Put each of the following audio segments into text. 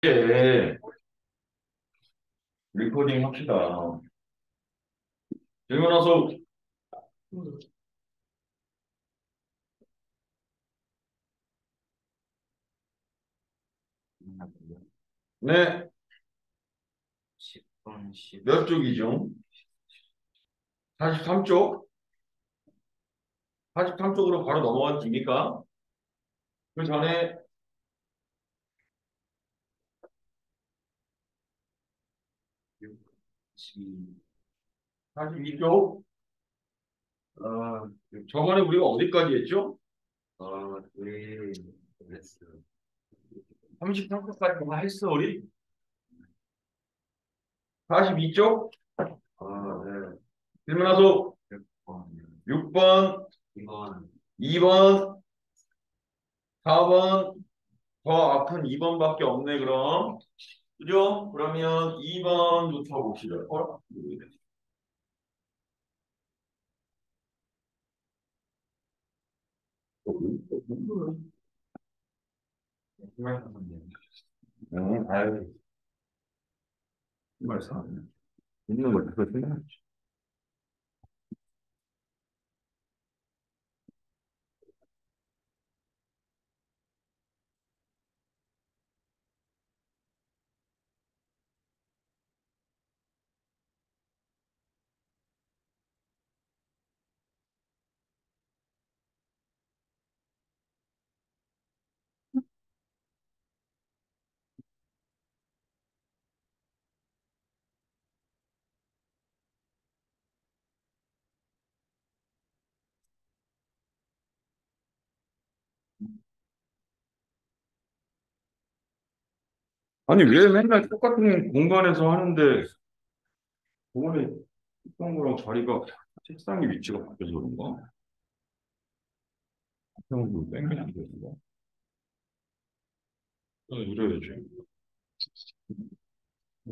이제 리코딩 합시다. 질문하소. 네, 10번, 10, 몇 쪽이죠? 43쪽? 43쪽으로 바로 넘어가도 됩니까? 그 전에 6, 12. 42쪽? 저번에 우리가 어디까지 했죠? 네, 그랬어. 33쪽까지 다 했어, 우리? 42쪽? 네. 질문하소. 6번, 6번, 2번, 2번, 4번, 더 앞은 2번밖에 없네, 그럼. 그죠? 그러면 2번부터 봅시다. 정말 한번요. 아유, 정말 사. 있는 걸 그거 생각하지. 아니, 왜 맨날 똑같은 공간에서 하는데, 저번에 했던 거랑 자리가, 책상의 위치가 바뀌어서 그런가? 형도 땡겨야 되는가? 이래야지.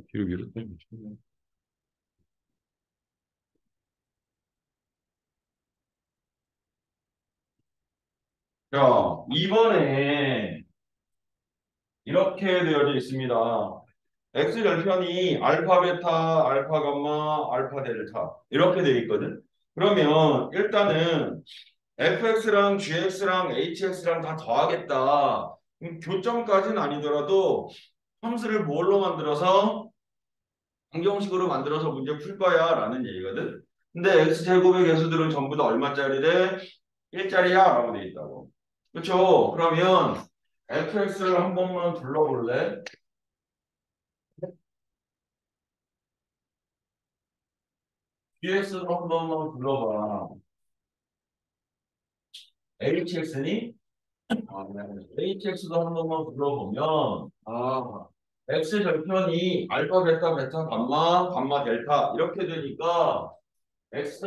뒤로 위로 땡기지. 자, 이번에 이렇게 되어져 있습니다. X절편이 알파, 베타, 알파, 감마, 알파, 델타. 이렇게 되어 있거든. 그러면 일단은 fx랑 gx랑 hx랑 다 더하겠다. 교점까지는 아니더라도 함수를 뭘로 만들어서 방정식으로 만들어서 문제 풀 거야 라는 얘기거든. 근데 x제곱의 개수들은 전부 다 얼마짜리래? 1짜리야 라고 돼 있다고. 그렇죠? 그러면 fx를 한 번만 불러볼래? gx도 한 번만 불러봐. hx니? hx도 한 번만 불러보면 x 절편이 알파, 베타, 베타, 감마, 감마, 델타 이렇게 되니까 x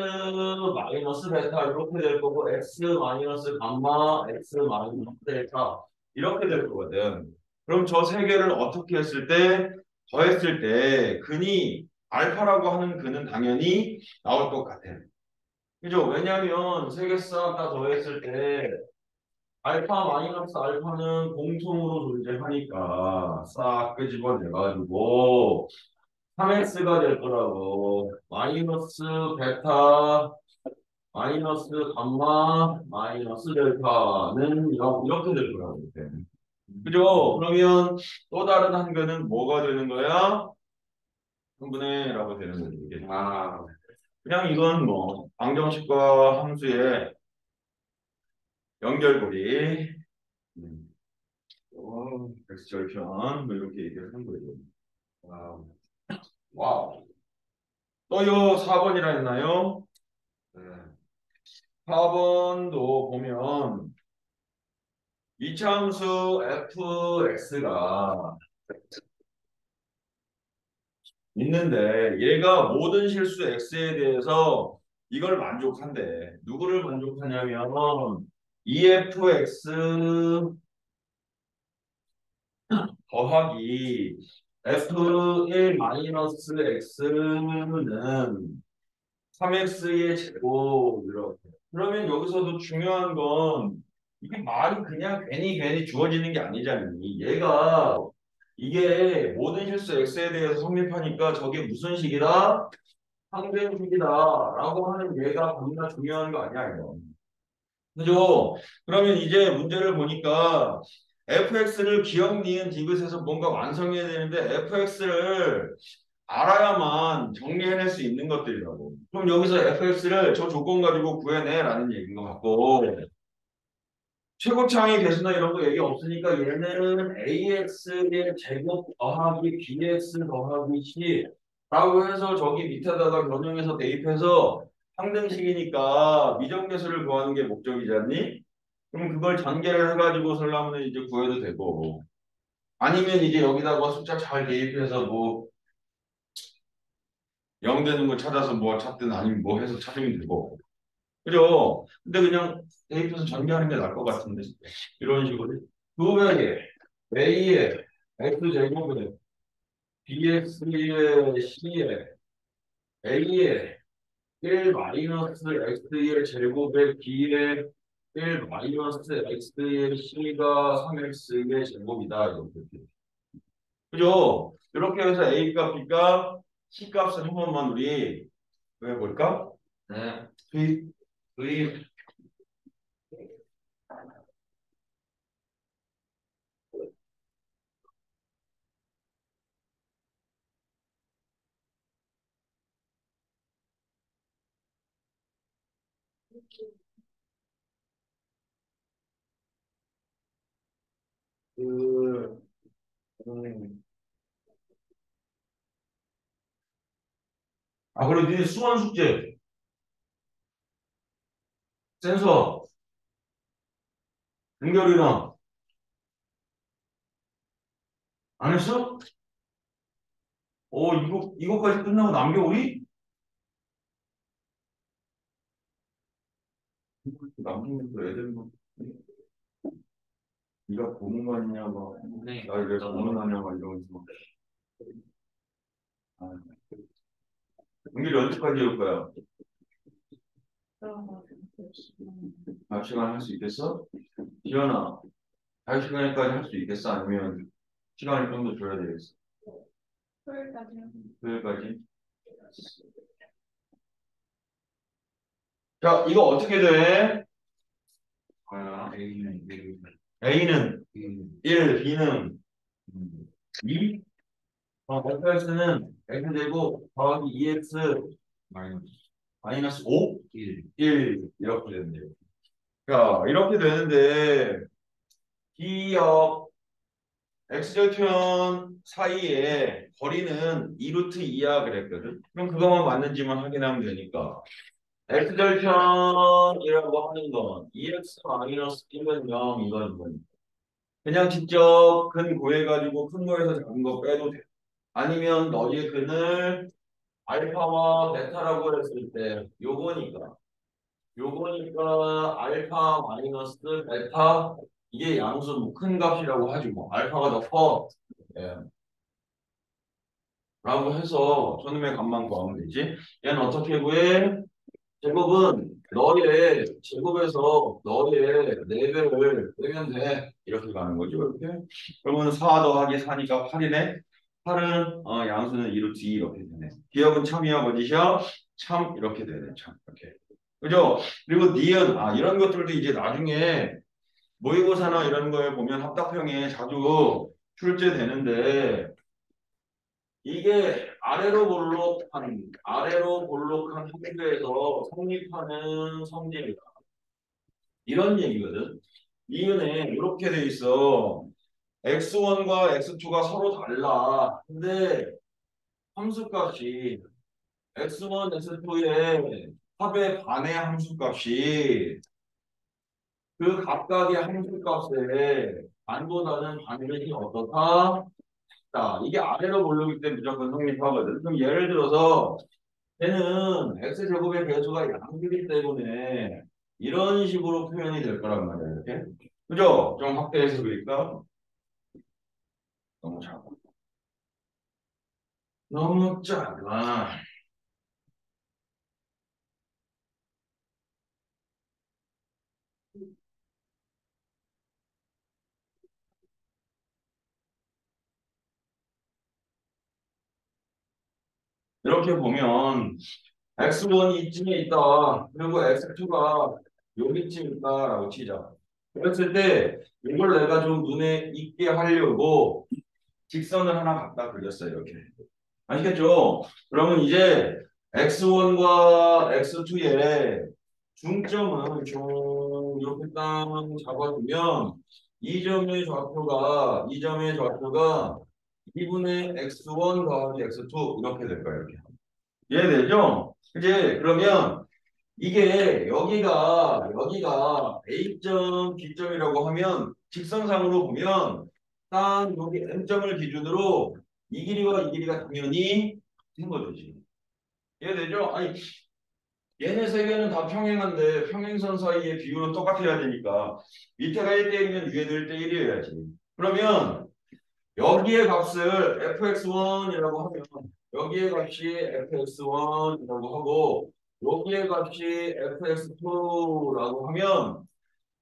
마이너스 베타 이렇게 될 거고 x 마이너스 감마, x 마이너스 델타 이렇게 될 거거든. 그럼 저 세 개를 어떻게 했을 때 더했을 때 근이 알파라고 하는 근은 당연히 나올 것 같아. 그죠? 왜냐하면 세 개 싹 다 더했을 때 알파 마이너스 알파는 공통으로 존재하니까 싹 끄집어내가지고 3x가 될 거라고. 마이너스 베타 마이너스 감마 마이너스 델타는 이렇게 될 거라고. 이렇게. 그죠? 그러면 또 다른 한근은 뭐가 되는 거야? 한분의라고 되는 거지. 이게. 그냥 이건 뭐 방정식과 함수의 연결고리. X절편 뭐 이렇게 얘기를 한 거예요. 와우. 와우. 또요 4번이라 했나요? 4번도 보면 이차함수 fx가 있는데 얘가 모든 실수 x에 대해서 이걸 만족한대. 누구를 만족하냐면 EFX 더하기 F1 마이너스 X는 3X의 제곱 이렇게. 그러면 여기서도 중요한 건 이게 말이 그냥 괜히 주어지는 게 아니잖니. 얘가 이게 모든 실수 x에 대해서 성립하니까 저게 무슨 식이다? 상대식이다라고 하는 얘가 겁나 중요한 거 아니야, 이거. 그죠? 그러면 이제 문제를 보니까 fx를 기억, 니은, 디귿에서 뭔가 완성해야 되는데 fx를 알아야만 정리해낼 수 있는 것들이라고. 그럼 여기서 fx를 저 조건 가지고 구해내라는 얘기인 것 같고 최고차항의 개수나 이런 거 얘기 없으니까 얘네는 ax의 제곱 더하기 bx 더하기 c라고 해서 저기 밑에다가 변형해서 대입해서 항등식이니까 미정계수를 구하는 게 목적이지 않니? 그럼 그걸 전개를 해가지고 설라면 이제 구해도 되고 아니면 이제 여기다가 숫자 잘 대입해서 뭐 0 되는 거 찾아서 뭐 찾든 아니면 뭐 해서 찾으면 되고 그죠? 근데 그냥 대입해서 전개하는 게 나을 것 같은데 이런 식으로 두 배의 a의 x제곱에 bx의 c에 a의 1 마이너스 x의 제곱에 b의 1 마이너스 x의 c가 3x의 제곱이다 이렇게 그죠? 이렇게 해서 a 값, b 값, c 값을 한 번만 우리 해볼까? 네. 수입 그 음. 아, 그리고 니네 수원 숙제, 센서, 연결이랑 안 했어? 이거까지 끝나고 남겨, 우리? 남기면 또 애들 뭐, 네가 보는 거 아니냐, 막, 네. 나 이래 보는 거 아니냐, 막 이러면서. 막. 아, 연결이 언제까지 올 거야? 다섯 시간 할 수 있겠어? 지연아, 다섯 시간까지 할 수 있겠어? 아니면 시간을 좀 더 줘야 되겠어? 토요일까지요? 토요일까지? 자, 이거 어떻게 돼? 아, A는 A는 1, 1, B는 2, fx는 x제곱 더하기 2x 마이너스 마이너스 5, 1. 1 이렇게 되는데요. 자, 이렇게 되는데 기역 x절편 사이에 거리는 2루트 2야 그랬거든. 그럼 그것만 맞는지만 확인하면 되니까 x절편이라고 하는 건 2x 마이너스 1은 0 이건 그냥 직접 근 구해가지고 큰 거에서 작은 거 빼도 돼. 아니면 너의 근을 알파와 베타라고 했을 때 요거니까 알파 마이너스 베타 이게 양수 뭐큰 값이라고 하지 뭐 알파가 더 커. 예. 라고 해서 저놈의 값만 구하면 되지. 얘는 어떻게 구해? 제곱은 너의 제곱에서 너의 4배를 빼면 돼. 이렇게 가는 거죠. 이렇게. 그러면 4 더하기 4니까 8이네. 8은 양수는 2루트 2 이렇게 되네. 기억은 참이야 뭐지셔? 참 이렇게 되네. 참 이렇게. 그죠? 그리고 니은 이런 것들도 이제 나중에 모의고사나 이런 거에 보면 합답형에 자주 출제되는데 이게 아래로 볼록한 학교에서 성립하는 성질이다. 이런 얘기거든. 이은에 이렇게 돼 있어. x1과 x2가 서로 달라. 근데 함수값이 x1, x2의 합의 반의 함수값이 그 각각의 함수값에 반보다는 반대이 어떻다? 자, 이게 아래로 모르기 때문에 무조건 성립하거든. 그럼 예를 들어서 얘는 x제곱의 배수가 양이기 때문에 이런 식으로 표현이 될 거란 말이야. 이렇게. 그죠? 좀 확대해서 그릴까? 너무 작아. 너무 작아. 이렇게 보면 x1이 이쯤에 있다. 그리고 x2가 여기쯤 있다라고 치자. 그랬을 때 이걸 내가 좀 눈에 익게 하려고 직선을 하나 갖다 그렸어요. 이렇게. 아시겠죠? 그러면 이제 x1과 x2의 중점을 좀 이렇게 딱 잡아두면 이 점의 좌표가 2분의 x1 더하기 x2 이렇게 될 거예요. 이렇게. 이해되죠? 이제 그러면 이게 여기가 A점, B점이라고 하면 직선상으로 보면 딱 여기 M점을 기준으로 이 길이와 이 길이가 당연히 같은 거지. 이해되죠? 아니 얘네 세 개는 다 평행한데 평행선 사이의 비율은 똑같아야 되니까 밑에가 1대1이면 위에도 1대1이어야지. 그러면 여기의 값을 fx1이라고 하면 여기의 값이 fx1이라고 하고 여기의 값이 fx2라고 하면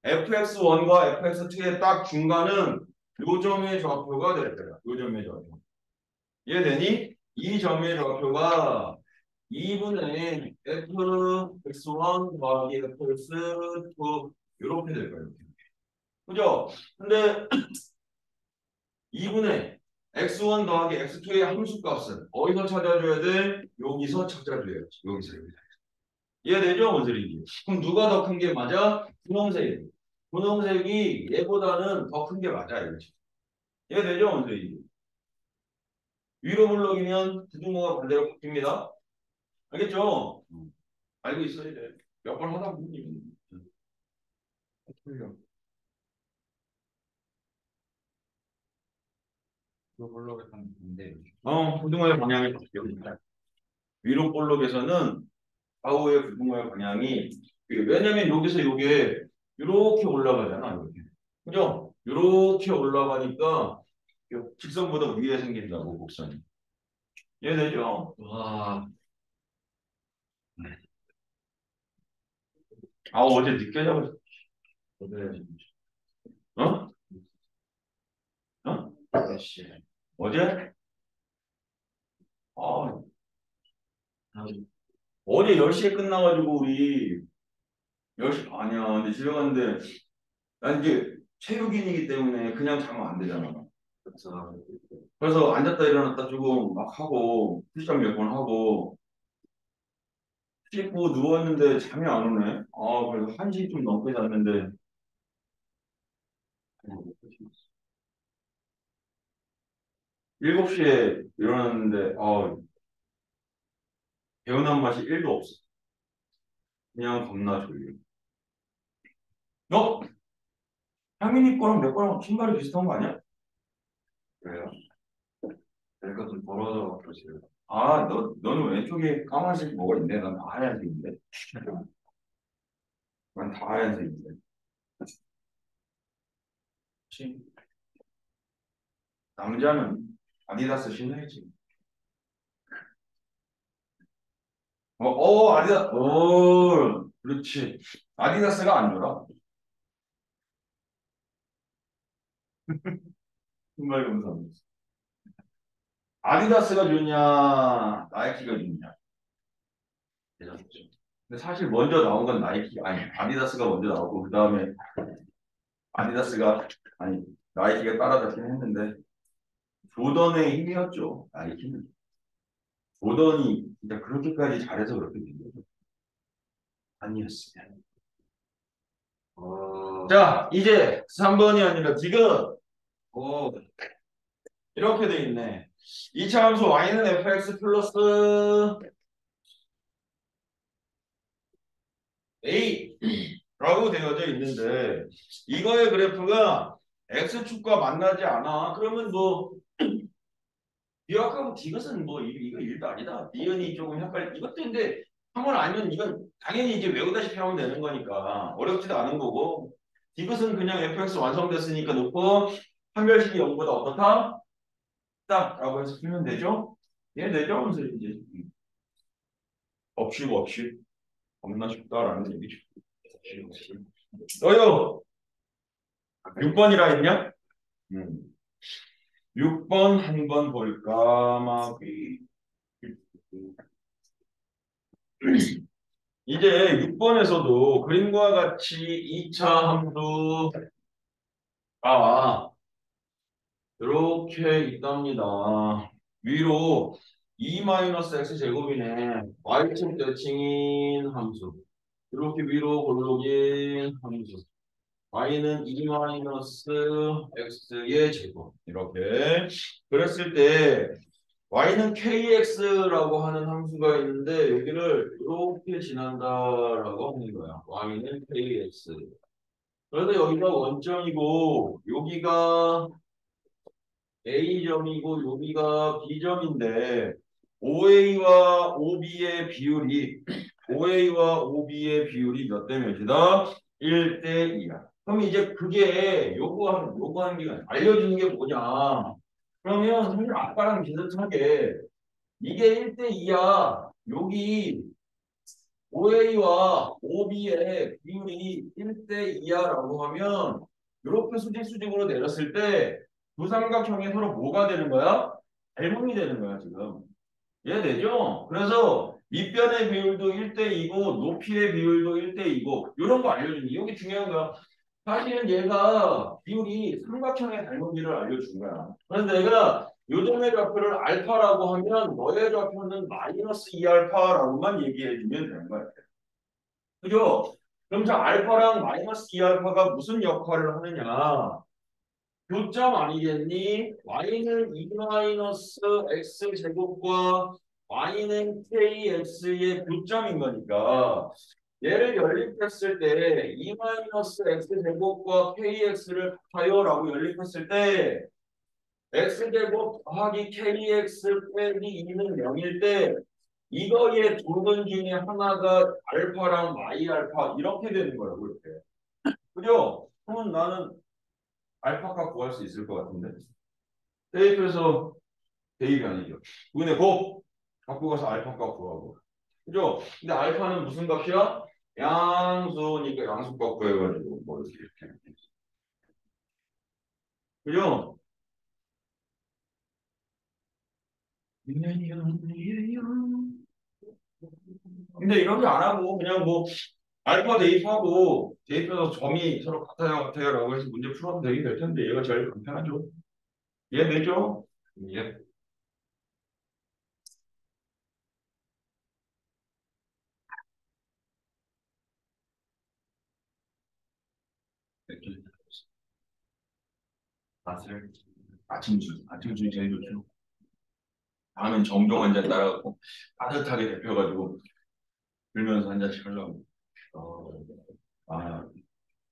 fx1과 fx2의 딱 중간은 요 점의 좌표가 될 거야. 요 점의 좌표. 이해되니? 이 점의 좌표가 2분의 fx1 더하기 fx2 이렇게 될 거예요. 그죠? 근데 2분의 x1 더하기 x2의 함수값은 어디서 찾아줘야 돼? 여기서 찾아줘야지. 여기서. 이해되죠? 뭔 소리인지. 그럼 누가 더 큰 게 맞아? 분홍색이. 분홍색이 얘보다는 더 큰 게 맞아. 이거지. 이해되죠? 뭔 소리인지. 위로 블록이면 부등호가 반대로 바뀝니다. 알겠죠? 알고 있어야 돼. 몇 번 하다 보면 틀려. 그 블록에 있는데 부등호의 방향이 바뀌어. 위로 볼록에서는 좌우의 부등호의 방향이 왜냐면 여기서 이게 이렇게 올라가잖아. 이렇게. 그죠? 이렇게 올라가니까 직선보다 위에 생긴다고 곡선이. 이해되죠? 와 어제 늦게 잡았어. 그래 어? 어? 씨 어제? 아, 어제 10시에 끝나가지고 우리 10시 반이야. 근데 집에 갔는데 난 이제 체육인이기 때문에 그냥 자면 안 되잖아. 그래서 그래서 앉았다 일어났다 조금 막 하고 푸시업 몇 번 하고 씻고 누웠는데 잠이 안 오네. 그래서 1시 좀 넘게 잤는데 7시에 일어났는데 개운한 맛이 1도 없어. 그냥 겁나 졸려. 어? 향민이 거랑 내 거랑 신발이 비슷한 거 아니야? 그래요? 내가 좀 벌어져 그러지 너는 왼쪽에 까만색 뭐가 있네? 난 다 하얀색인데. 난 다 하얀색인데. 그치? 남자는 아디다스 신어야지. 아디다스. 그렇지. 아디다스가 안 좋아. 신발 검사. 아디다스가 좋냐, 나이키가 좋냐. 대단하죠. 근데 사실 먼저 나온 건 나이키, 아니, 아디다스가 먼저 나오고, 그 다음에 아디다스가, 아니, 나이키가 따라잡긴 했는데, 조던의 힘이었죠, 나이키는. 조던이 진짜 그렇게까지 잘해서 그렇게 된 거죠. 아니었으면. 어, 자, 이제 3번이 아니라 지금, 어, 이렇게 돼 있네. 이차 함수 y는 fx 플러스 a라고 되어져 있는데 이거의 그래프가 x축과 만나지 않아. 그러면 뭐 B하고 D것은 뭐 이거 일도 아니다. 니은이 조금 헷갈리. 이것도 근데 한번 알면 이건 당연히 이제 외우다시피 하면 되는 거니까 어렵지도 않은 거고 D것은 그냥 fx 완성됐으니까 놓고 판별식이 0보다 어떻다? 딱라고 해서 풀면 되죠? 이해되죠? 그래서 이제 없이 겁나 쉽다라는 얘기죠. 너요 6번이라 했냐? 6번 한 번 볼까? 마귀 이제 6번에서도 그림과 같이 2차 함수가 이렇게 있답니다. 위로 2-x 제곱이네. y축 대칭인 함수. 이렇게 위로 골로긴 함수. y는 2-x의 제곱. 이렇게. 그랬을 때 y는 kx라고 하는 함수가 있는데 여기를 이렇게 지난다라고 하는 거야. y는 kx. 그래서 여기가 원점이고 여기가 A점이고 여기가 B점인데 OA와 OB의 비율이 OA와 OB의 비율이 몇 대 몇이다? 1대 2야. 그럼 이제 그게 요구하는 게 알려주는 게 뭐냐? 그러면 사실 아까랑 비슷하게 이게 1대 2야. 여기 OA와 OB의 비율이 1대 2야라고 하면 이렇게 수직수직으로 내렸을 때 두 삼각형이 서로 뭐가 되는 거야? 닮음이 되는 거야 지금. 이해되죠? 그래서 밑변의 비율도 1대 2고 높이의 비율도 1대 2고 이런 거 알려주니 여기 중요한 거야. 사실은 얘가 비율이 삼각형의 닮은비를 알려준 거야. 그래서 내가 요점의 좌표를 알파라고 하면 너의 좌표는 마이너스 2알파라고만 얘기해주면 되는 거야. 그죠? 그럼 저 알파랑 마이너스 2알파가 무슨 역할을 하느냐? 교점 아니겠니? y는 2 마이너스 x 제곱과 y는 kx의 교점인 거니까 얘를 연립했을 때 2 마이너스 x 제곱과 kx를 같아요라고 연립했을 때 x 제곱 더하기 kx 빼기 2는 0일 때 이거의 두근 중에 하나가 알파랑 y 알파 이렇게 되는 거라고 이렇게. 그죠? 그러면 나는 알파값 구할 수 있을 것 같은데. 대입해서 대입이 아니죠. 근데 곱 갖고 가서 알파값 구하고. 그죠? 근데 알파는 무슨 값이야? 양수니까 양수값 구해가지고 뭐 이렇게. 그죠? 근데 이렇게 안 하고 그냥 뭐 알파 대입하고 대입해서 점이 서로 같아요라고 해서 문제 풀어도 되게 될 텐데 얘가 제일 간편하죠. 이해되죠? 예. 맛을 아침술 제일 좋죠. 다음엔 정종 한잔 따라갖고 따뜻하게 데펴가지고 들면서 한 잔씩 하려고. 어, 아,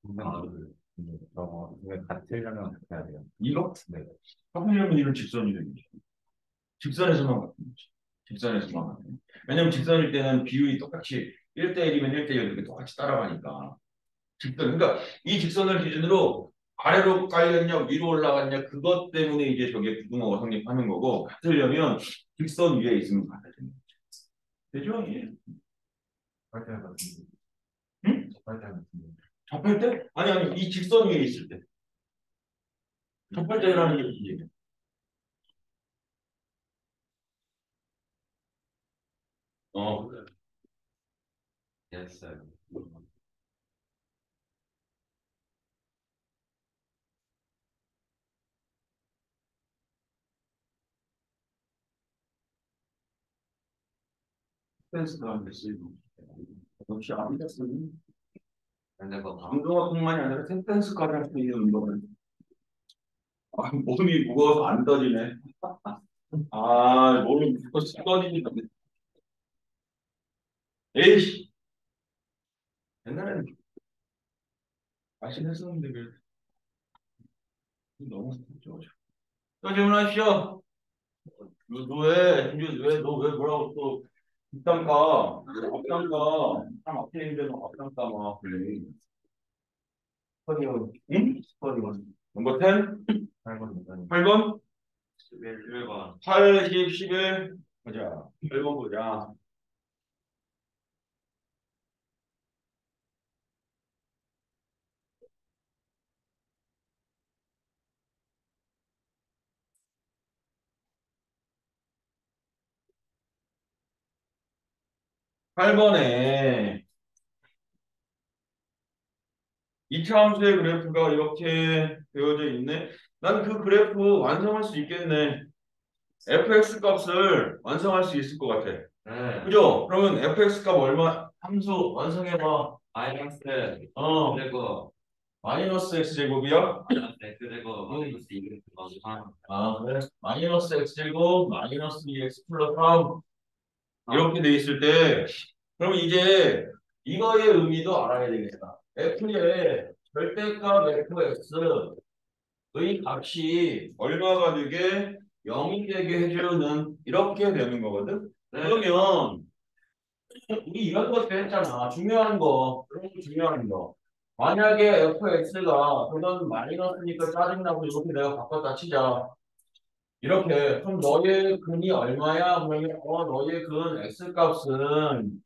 건강을 저거 왜 같으려면 어떻게 해야 돼요? 이거? 네. 하필이면 이런 직선이 되겠죠. 직선에서만 같은 거지. 직선에서만 같은 거. 왜냐면 직선일 때는 비율이 똑같이 1대1이면 1대1 이렇게 똑같이 따라가니까. 직선. 그러니까 이 직선을 기준으로 아래로 깔렸냐 위로 올라갔냐 그것 때문에 이제 저게 부등호가 성립하는 거고 같으려면 직선 위에 있으면 같아지는 거죠. 되죠? 예. 접할 때 같은 응? 접할 때 같은 접할 때? 아니 이 직선 위에 있을 때. 접할 때라는 게 무슨 얘기야? 어, 됐어요. 스펜스가 안 됐어요. 역시 아비다스는 근데 그 운동화뿐만이 아니라 템펜스까지 할 수 있는 운동을. 아, 몸이 무거워서 안 떠지네. 아, 몸이 무거워서 떠지니까. 에이씨, 옛날에는 맛있는 했었는데 왜 너무 좋죠. 또 질문하시오. 너 왜 뭐라고 또 뒷담가, 앞담가, 참 앞에 있는데 너 앞담가 막 그래. 스터디오 응? 스터디오 넘버 10? 8번 이건 8번? 11번 8, 10, 11. 보자. 8번 보자. 8번에 이차 함수의 그래프가 이렇게 되어져 있네. 난 그 그래프 완성할 수 있겠네. fx 값을 완성할 수 있을 것 같아. 네. 그죠? 그러면 fx 값 얼마? 함수 완성해봐. 마이너스 어, 그리고 마이너스 x제곱이야? 그리고 마이너스 2 3 아, 그래. 마이너스 x제곱 마이너스 2x 플러스 3 이렇게 돼 있을 때 그럼 이제 이거의 의미도 알아야 되겠다. f의 절대값 fx의 값이 얼마가 되게 0이 되게 해주는 이렇게 되는 거거든. 그러면 우리 이런 것도 했잖아. 중요한 거, 그런 거 중요한 거. 만약에 fx가 그건 마이너스니까 짜증나고 이렇게 내가 바꿨다 치자. 이렇게 그럼 너의 근이 얼마야? 그러면 너의 근 x 값은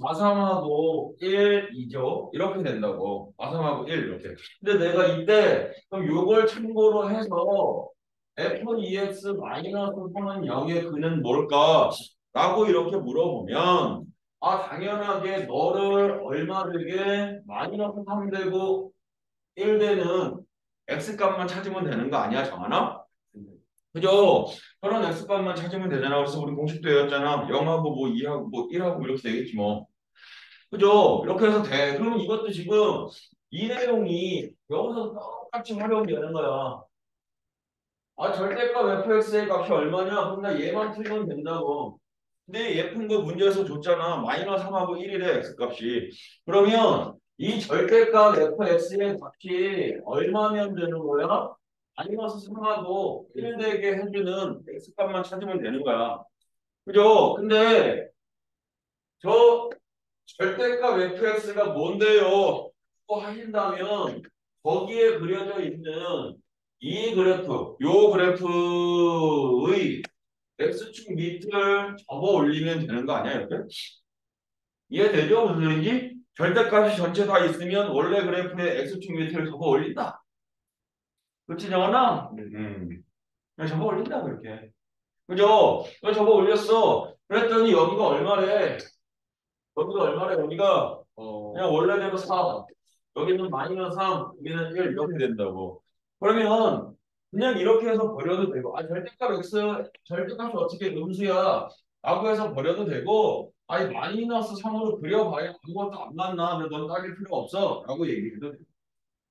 마삼하고 1, 2죠. 이렇게 된다고. 마삼하고 1 이렇게. 근데 내가 이때 그럼 요걸 참고로 해서 f2x 마이너스 3은 0의 근은 뭘까? 라고 이렇게 물어보면 당연하게 너를 얼마 되게 마이너스 3 되고 1 되는 x 값만 찾으면 되는 거 아니야, 정하나? 그죠? 그런 x값만 찾으면 되잖아. 그래서 우리 공식도 외웠잖아. 0하고 뭐 2하고 뭐 1하고 이렇게 되겠지 뭐. 그죠? 이렇게 해서 돼. 그러면 이것도 지금 이 내용이 여기서 똑같이 활용이 되는 거야. 절대값 fx의 값이 얼마냐? 그럼 나 얘만 풀면 된다고. 근데 예쁜 거 문제에서 줬잖아. 마이너스 3하고 1이래 x값이. 그러면 이 절대값 fx의 값이 얼마면 되는 거야? 마이너스 3하고 1 되게 해주는 x값만 찾으면 되는 거야. 그죠? 근데 저 절대값 fx가 뭔데요? 또 하신다면 거기에 그려져 있는 이 그래프, 요 그래프의 x축 밑을 접어 올리면 되는 거 아니야, 이렇게? 이해되죠? 무슨 소리인지? 절대값이 전체 다 있으면 원래 그래프의 x축 밑을 접어 올린다. 그렇지, 정원아? 그냥 접어 올린다, 그렇게. 그죠? 그냥 접어 올렸어. 그랬더니 여기가 얼마래? 여기가 얼마래? 여기가 그냥 원래대로 4. 여기는 마이너스 3, 여기는 1 이렇게 된다고. 그러면 그냥 이렇게 해서 버려도 되고, 절대값 x, 절대값이 어떻게 음수야? 라고 해서 버려도 되고, 마이너스 3으로 그려봐야 아무것도 안 맞나? 그래서 넌 따질 필요 없어. 라고 얘기해도 돼.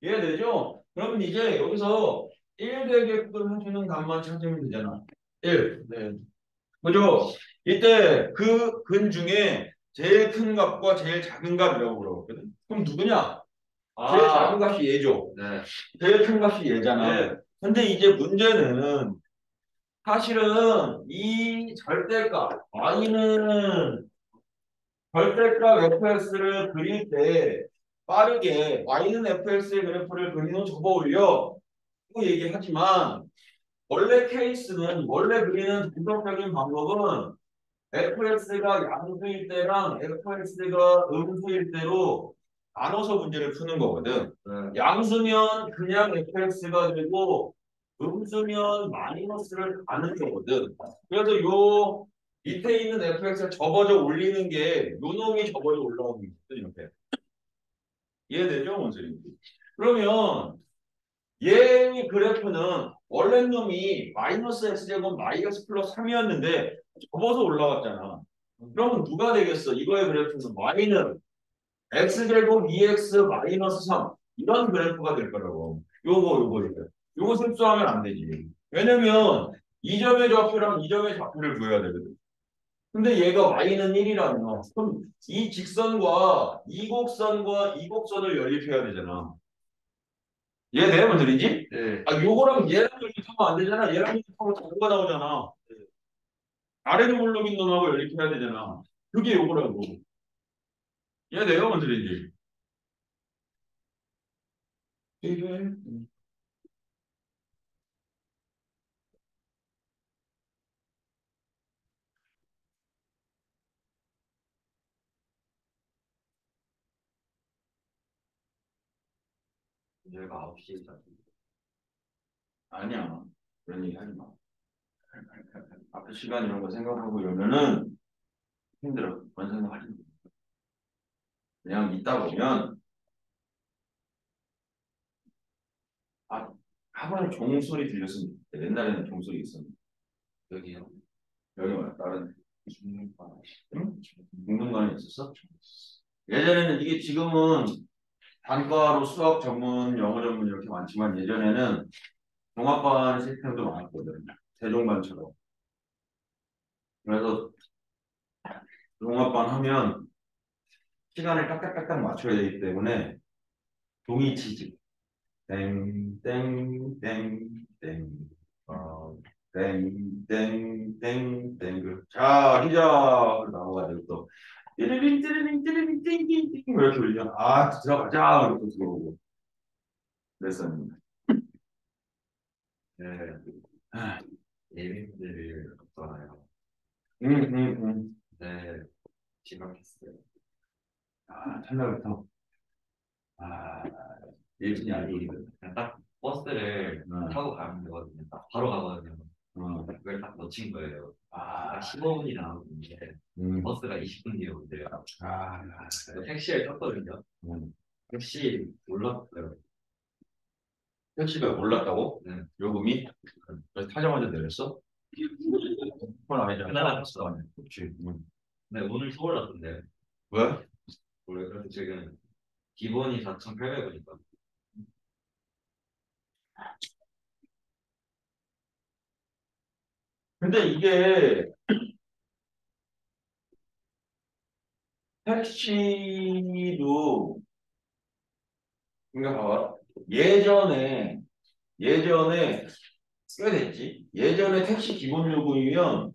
이해되죠? 그러면 이제 여기서 1 되게끔 해주는 값만 찾으면 되잖아. 1. 네. 그죠? 이때 그 근 중에 제일 큰 값과 제일 작은 값이라고 그러거든. 그럼 누구냐? 제일 작은 값이 얘죠. 네. 제일 큰 값이 얘잖아. 네. 근데 이제 문제는 사실은 이 절대값 y는 절대값 fx를 그릴 때 빠르게 y는 fx의 그래프를 그리는 접어 올려 고 얘기하지만 원래 케이스는 원래 그리는 정석적인 방법은 fx가 양수일 때랑 fx가 음수일 때로 나눠서 문제를 푸는 거거든. 양수면 그냥 fx가 되고 음수면 마이너스를 가는 거거든. 그래서 요 밑에 있는 fx를 접어져 올리는 게 요 놈이 접어져 올라오는 거거든. 이렇게. 이해되죠? 뭔 소리인지. 그러면 얘 그래프는 원래 놈이 마이너스 x제곱 마이너스 플러스 3이었는데 접어서 올라왔잖아. 그러면 누가 되겠어? 이거의 그래프는 y는 x제곱 2x 마이너스 3 이런 그래프가 될 거라고. 요거 실수하면 안 되지. 왜냐면 이 점의 좌표랑 이 점의 좌표를 구해야 되거든. 근데 얘가 y는 1이라는 거. 그럼 이 직선과 이 곡선과 이 곡선을 연립해야 되잖아. 얘 뭔 소리지? 네. 요거랑 얘랑 연립하면 안 되잖아. 얘랑 연립하면 다른 거 나오잖아. 아래로 물러긴 놈하고 연립해야 되잖아. 그게 요거라고. 얘 뭔 소리지? 이게 얘가 9시에 자기. 아니야. 그런 얘기 하지 마. 앞에 시간 이런 거 생각하고 이러면은 힘들어. 그런 생각하지 마. 그냥 있다 보면 아, 학원에 종소리 들렸으면 좋겠다. 옛날에는 종소리 있었는데 여기요. 여기 말고 다른 중문과. 응? 공동관이 있었어? 예전에는 이게 지금은 단과로 수학 전문, 영어 전문 이렇게 많지만 예전에는 종합반 시스템도 많았거든. 세종반처럼. 그래서 종합반 하면 시간을 딱딱딱딱 맞춰야 되기 때문에 종이 치지. 땡, 땡, 땡, 땡. 땡, 땡, 땡, 땡. 자, 희자. 나와가지고 또 띠리링, 띠리링, 띠리링, 띵띵, 띵. 이렇게 울려. 아, 들어가자. 이렇게 들어오고. 그랬었는데. 네. 아, 예민들이 없잖아요. 응, 응, 응. 네. 지각했어요. 아, 첫날부터. 아, 일진이 아니거든. 그냥 딱 버스를 응, 타고 가면 되거든요. 딱 바로 가거든요. 응. 그걸 딱 놓친 거예요. 딱 아, 15분이 남았는데 응. 버스가 20분 뒤에 온대요. 아, 그래서 택시를 탔거든요. 응. 택시 올랐어요. 택시가 올랐다고? 네. 요금이? 그래서 타자마자 내렸어? 그건 아니잖아. 그날 탔어. 그렇지. 응. 네, 오늘 또 올랐던데. 왜? 원래 그래서 지금 기본이 4,800원이니까. 근데 이게 택시도 그러니까 봐봐. 예전에 꽤 됐지. 예전에 택시 기본 요금이면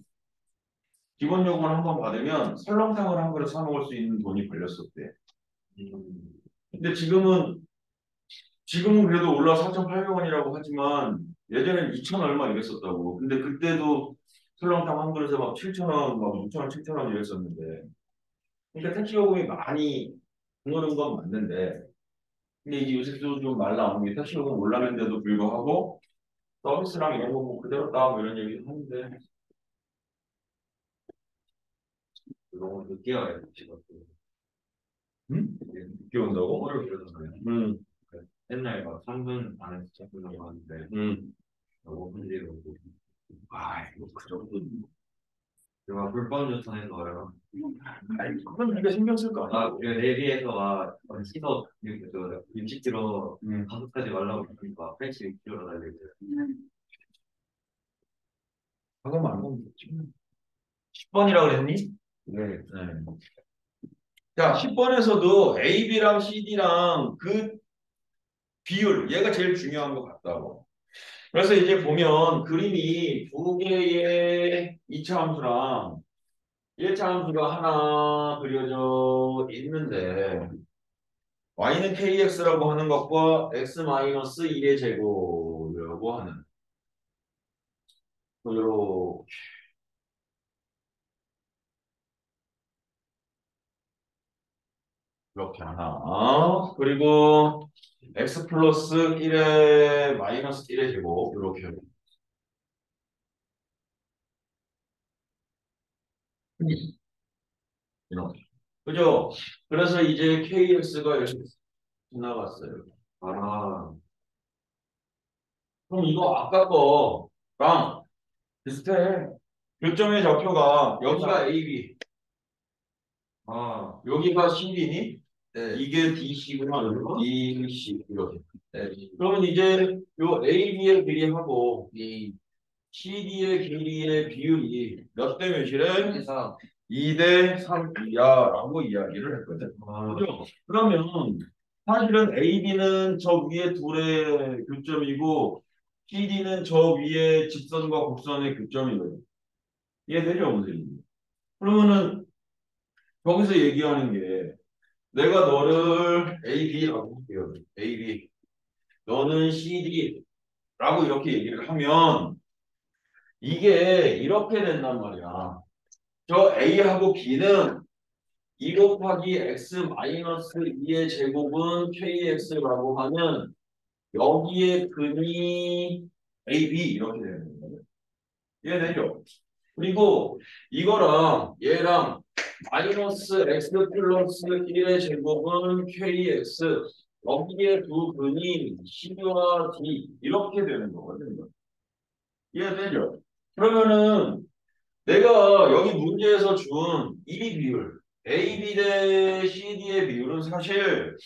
기본 요금을 한 번 받으면 설렁탕을 한 그릇 사 먹을 수 있는 돈이 걸렸었대. 음, 근데 지금은 그래도 올라 4,800원이라고 하지만 예전엔 2천 얼마 이랬었다고. 근데 그때도 설렁탕 한 그릇에 막 7,000원, 막 6,000원, 7,000원 이랬었는데. 그러니까 택시 요금이 많이 오르는 건 맞는데. 근데 이제 요새도 좀 말 나오는 게 택시 요금 올랐는데도 불구하고 서비스랑 이런 거 뭐 그대로다 뭐 이런 얘기도 하는데. 너무 늦게 와요, 지금. 응? 늦게 온다고? 뭐를 그러잖아요. 응, 옛날 막 3분 안에 도착하려고 하는데 응. 5분 뒤에 오고. 아이고, 그 정도. 제가 불법 유턴해서 와요. 아이, 그건 우리가 신경 쓸 거 아, 아니고. 그 내비에서 막 시속 60km 응. 가속하지 말라고 그러니까 82km로 달리고. 그거만 안 보면 됐지. 10번이라고 그랬니? 네. 네. 자, 10번에서도 A, B랑 C, D랑 그 비율, 얘가 제일 중요한 것 같다고. 그래서 이제 보면 그림이 두 개의 2차 함수랑 1차 함수가 하나 그려져 있는데 y는 kx라고 하는 것과 x-2의 제곱이라고 하는 이렇게 이렇게 하나 그리고 x 플러스 1의 마이너스 1의 제곱 이렇게 이렇게 그죠? 그래서 이제 kx가 이렇게 지나갔어요. 아, 그럼 이거 아까 거랑 비슷해. 교점의 좌표가 여기가 AB, 아, 여기가 CD니? 네. 이게 DC구나. DC 이렇게. 네. 그러면 이제 요 AB의 길이하고 이 CD의 길이의 비율이 몇 대 몇이래? 그래서 2대 3이야라고 이야기를 했거든. 아, 그죠? 그러면 사실은 AB는 저 위에 둘의 교점이고 CD는 저 위에 직선과 곡선의 교점이거든. 이해되죠, 선생님? 그러면은 여기서 얘기하는 게 내가 너를 AB라고 할게요. AB. 너는 CD라고 이렇게 얘기를 하면 이게 이렇게 된단 말이야. 저 A하고 B는 2 곱하기 x 마이너스 2의 제곱은 KX라고 하면 여기에 근이 AB 이렇게 되는 거예요. 이해되죠? 그리고 이거랑 얘랑 마이너스 x 플러스 1의 제곱은 kx. 여기에 두 근이 C와 D 이렇게 되는 거거든요. 이해되죠? 그러면은 내가 여기 문제에서 준 이 비율 AB 대 CD의 비율은 사실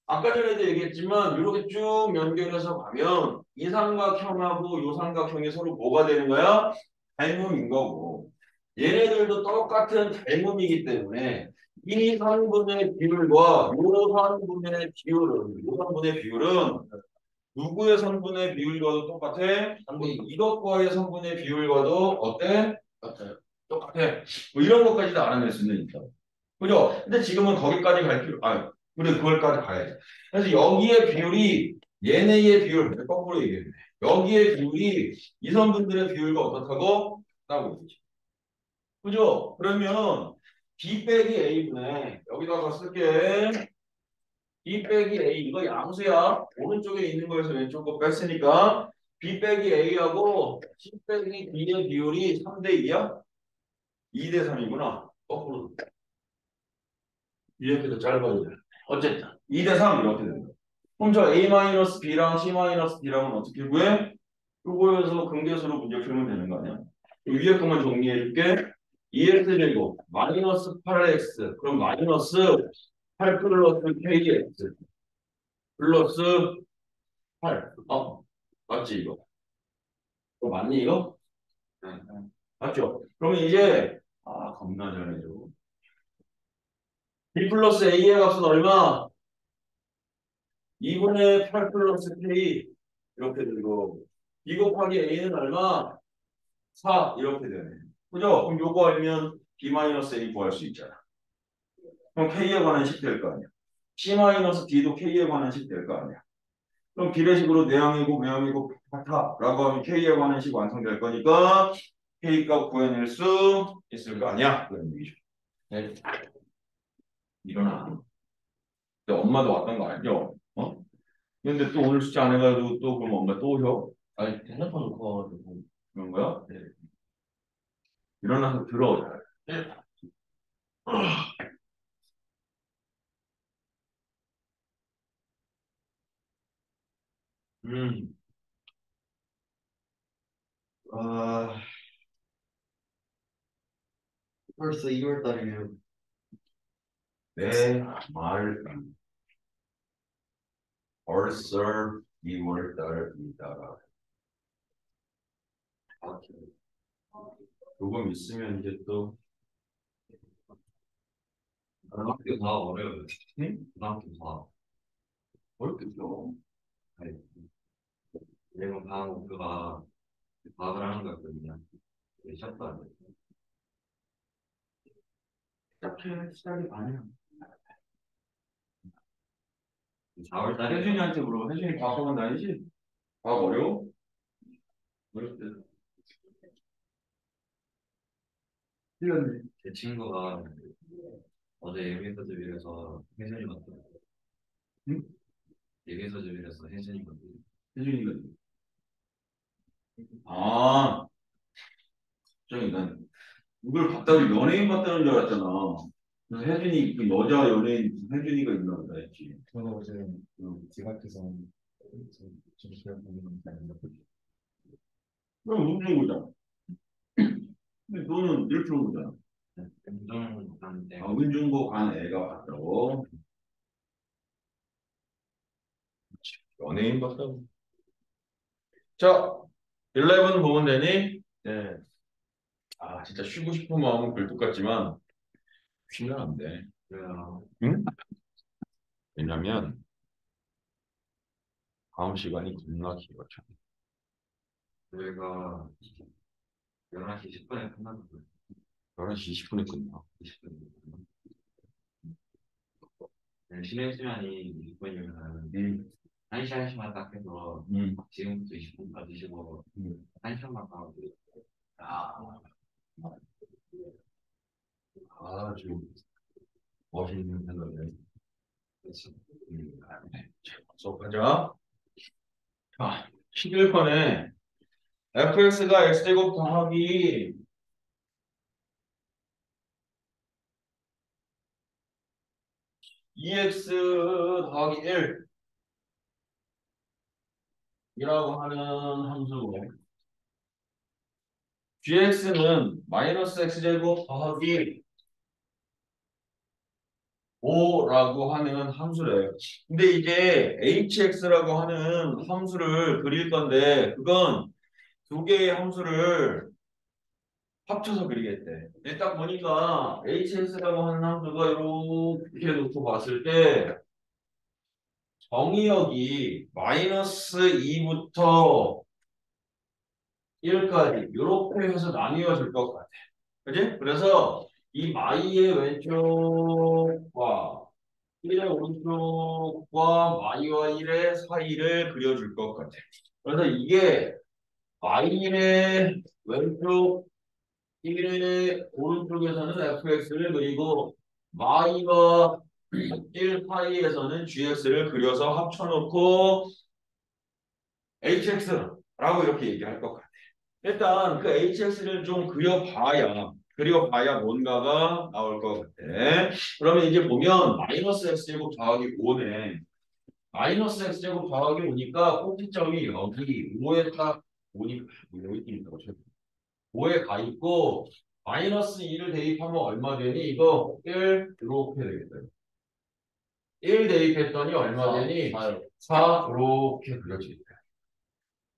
아까 전에도 얘기했지만 이렇게 쭉 연결해서 가면 이 삼각형하고 이 삼각형이 서로 뭐가 되는 거야? 닮음인 거고 얘네들도 똑같은 닮음이기 때문에 이 성분의 비율과 이 성분의 비율은 누구의 성분의 비율과도 똑같아? 이것과의 성분의 비율과도 어때? 똑같아요. 똑같아. 뭐 이런 것까지 다 알아낼 수는 있다. 그죠? 근데 지금은 거기까지 갈 필요, 우리 그걸까지 가야지. 그래서 여기에 비율이 얘네의 비율, 거꾸로 얘기했네. 여기에 비율이 이 성분들의 비율과 어떻다고? 따고 있지. 그죠? 그러면 B 빼기 A분의 여기다가 쓸게. B 빼기 A 이거 양수야. 오른쪽에 있는 거에서 왼쪽 거 뺐으니까 B 빼기 A하고 C 빼기 D의 비율이 3대 2야? 2대 3이구나. 거꾸로. 이렇게 더 짧아야 돼. 어쨌든 2대 3 이렇게 된다. 그럼 저 A-B랑 C-D랑은 어떻게 구해? 요거에서 근계수로 문제 풀면 되는 거 아니야? 위에 것만 정리해 줄게. 2x 제곱 마이너스 8x 그럼 마이너스 8 플러스 kx 플러스 8 맞지 이거? 이거 맞니 이거? 네. 맞죠? 그러면 이제 겁나 잘해줘. B 플러스 A의 값은 얼마? 2분의 8 플러스 K 이렇게 되고 B 곱하기 A는 얼마? 4 이렇게 되네. 그죠? 그럼 요거 알면 B-A 구할 수 있잖아. 그럼 K에 관한 식 될 거 아니야. C-D도 K에 관한 식 될 거 아니야. 그럼 비례식으로 내항이고 외항이고 같아 라고 하면 K에 관한 식 완성될 거니까 K값 구해낼 수 있을 거 아니야. 그런 얘기죠. 네. 일어나. 근데 엄마도 왔던 거 알죠? 근데 또 오늘 숙제 안 해가지고 또 그럼 엄마 또 오셔? 아니 핸드폰 놓고 와가지고 그런 거야? 네. 일어나서 들어. 네. 음. 아, 벌써 2월 달이네요. 네, 말 벌써 2월 달이다. 조금 있으면 이제 또 학교 다 어려워요. 응? 학교 다. 어렵겠죠. 아니, 왜냐면 다음 목표가 과학을 하는 거였거든요. 시작도 안 돼. 시작이 아니야. 4월 달에 혜준이한테 물어봐. 혜준이 과학학원 다니지? 과학 어려워? 어렵대. 틀렸네. 제 친구가 어제 예비서집일에서 혜진이 같더라고요. 응? 예비서집일에서 혜진이 같더라고요. 혜준이가. 갑자기 난 이걸 봤다고 연예인 봤다는 줄 알았잖아. 그래서 혜준이 그 여자 연예인 혜준이가 있나 보다 했지. 저는 어제 집 앞에서 좀 시간 보내는 사람인데 그럼 운동부잖아. 근데 너는 이렇게 온 거잖아. 운동 하는데 은중고 간 애가 봤다고. 연예인 봤다고. 자, 11 보면 되니? 네. 진짜 쉬고 싶은 마음은 글 같지만 쉬면 안 돼. 그래요. 응? 왜냐면 다음 시간이 겁나 길어져. 저희가 11시 10분에 끝났거든요. 11시 20분에 끝나. 20분. 쉬는 시간이 20분이면 응. 1시 1시만 딱 해서 응. 지금부터 20분까지 쉬고 응. 1시간만 가면 돼요. 아주 멋있는 생각이네. 그렇죠. 네. 수업하자. 11번에 fx가 x제곱 더하기 2x 더하기 1 이라고 하는 함수고 gx는 마이너스 x제곱 더하기 5라고 하는 함수래요. 근데 이제 hx라고 하는 함수를 그릴 건데 그건 두 개의 함수를 합쳐서 그리겠대. 근데 딱 보니까 hx라고 하는 함수가 이렇게 놓고 봤을 때 정의역이 마이너스 2부터 1까지 이렇게 해서 나뉘어질 것 같아. 그지? 그래서 이 마이의 왼쪽과 1의 오른쪽과 마이와 1의 사이를 그려줄 것 같아. 그래서 이게 마이의 왼쪽 1의 오른쪽에서는 fx를 그리고 마이와 1 사이에서는 gx를 그려서 합쳐놓고 hx라고 이렇게 얘기할 것 같아. 일단 그 hx를 좀 그려봐야 뭔가가 나올 것 같아. 그러면 이제 보면 마이너스 x제곱 더하기 5네. 마이너스 x제곱 더하기 5니까 꼭지점이 여기 5에 딱 5니까 여기 있다고 쳐. 5에 가 있고 마이너스 2를 대입하면 얼마 되니? 이거 1 이렇게 되겠다. 1 대입했더니 얼마 되니? 4 이렇게 그려지겠다.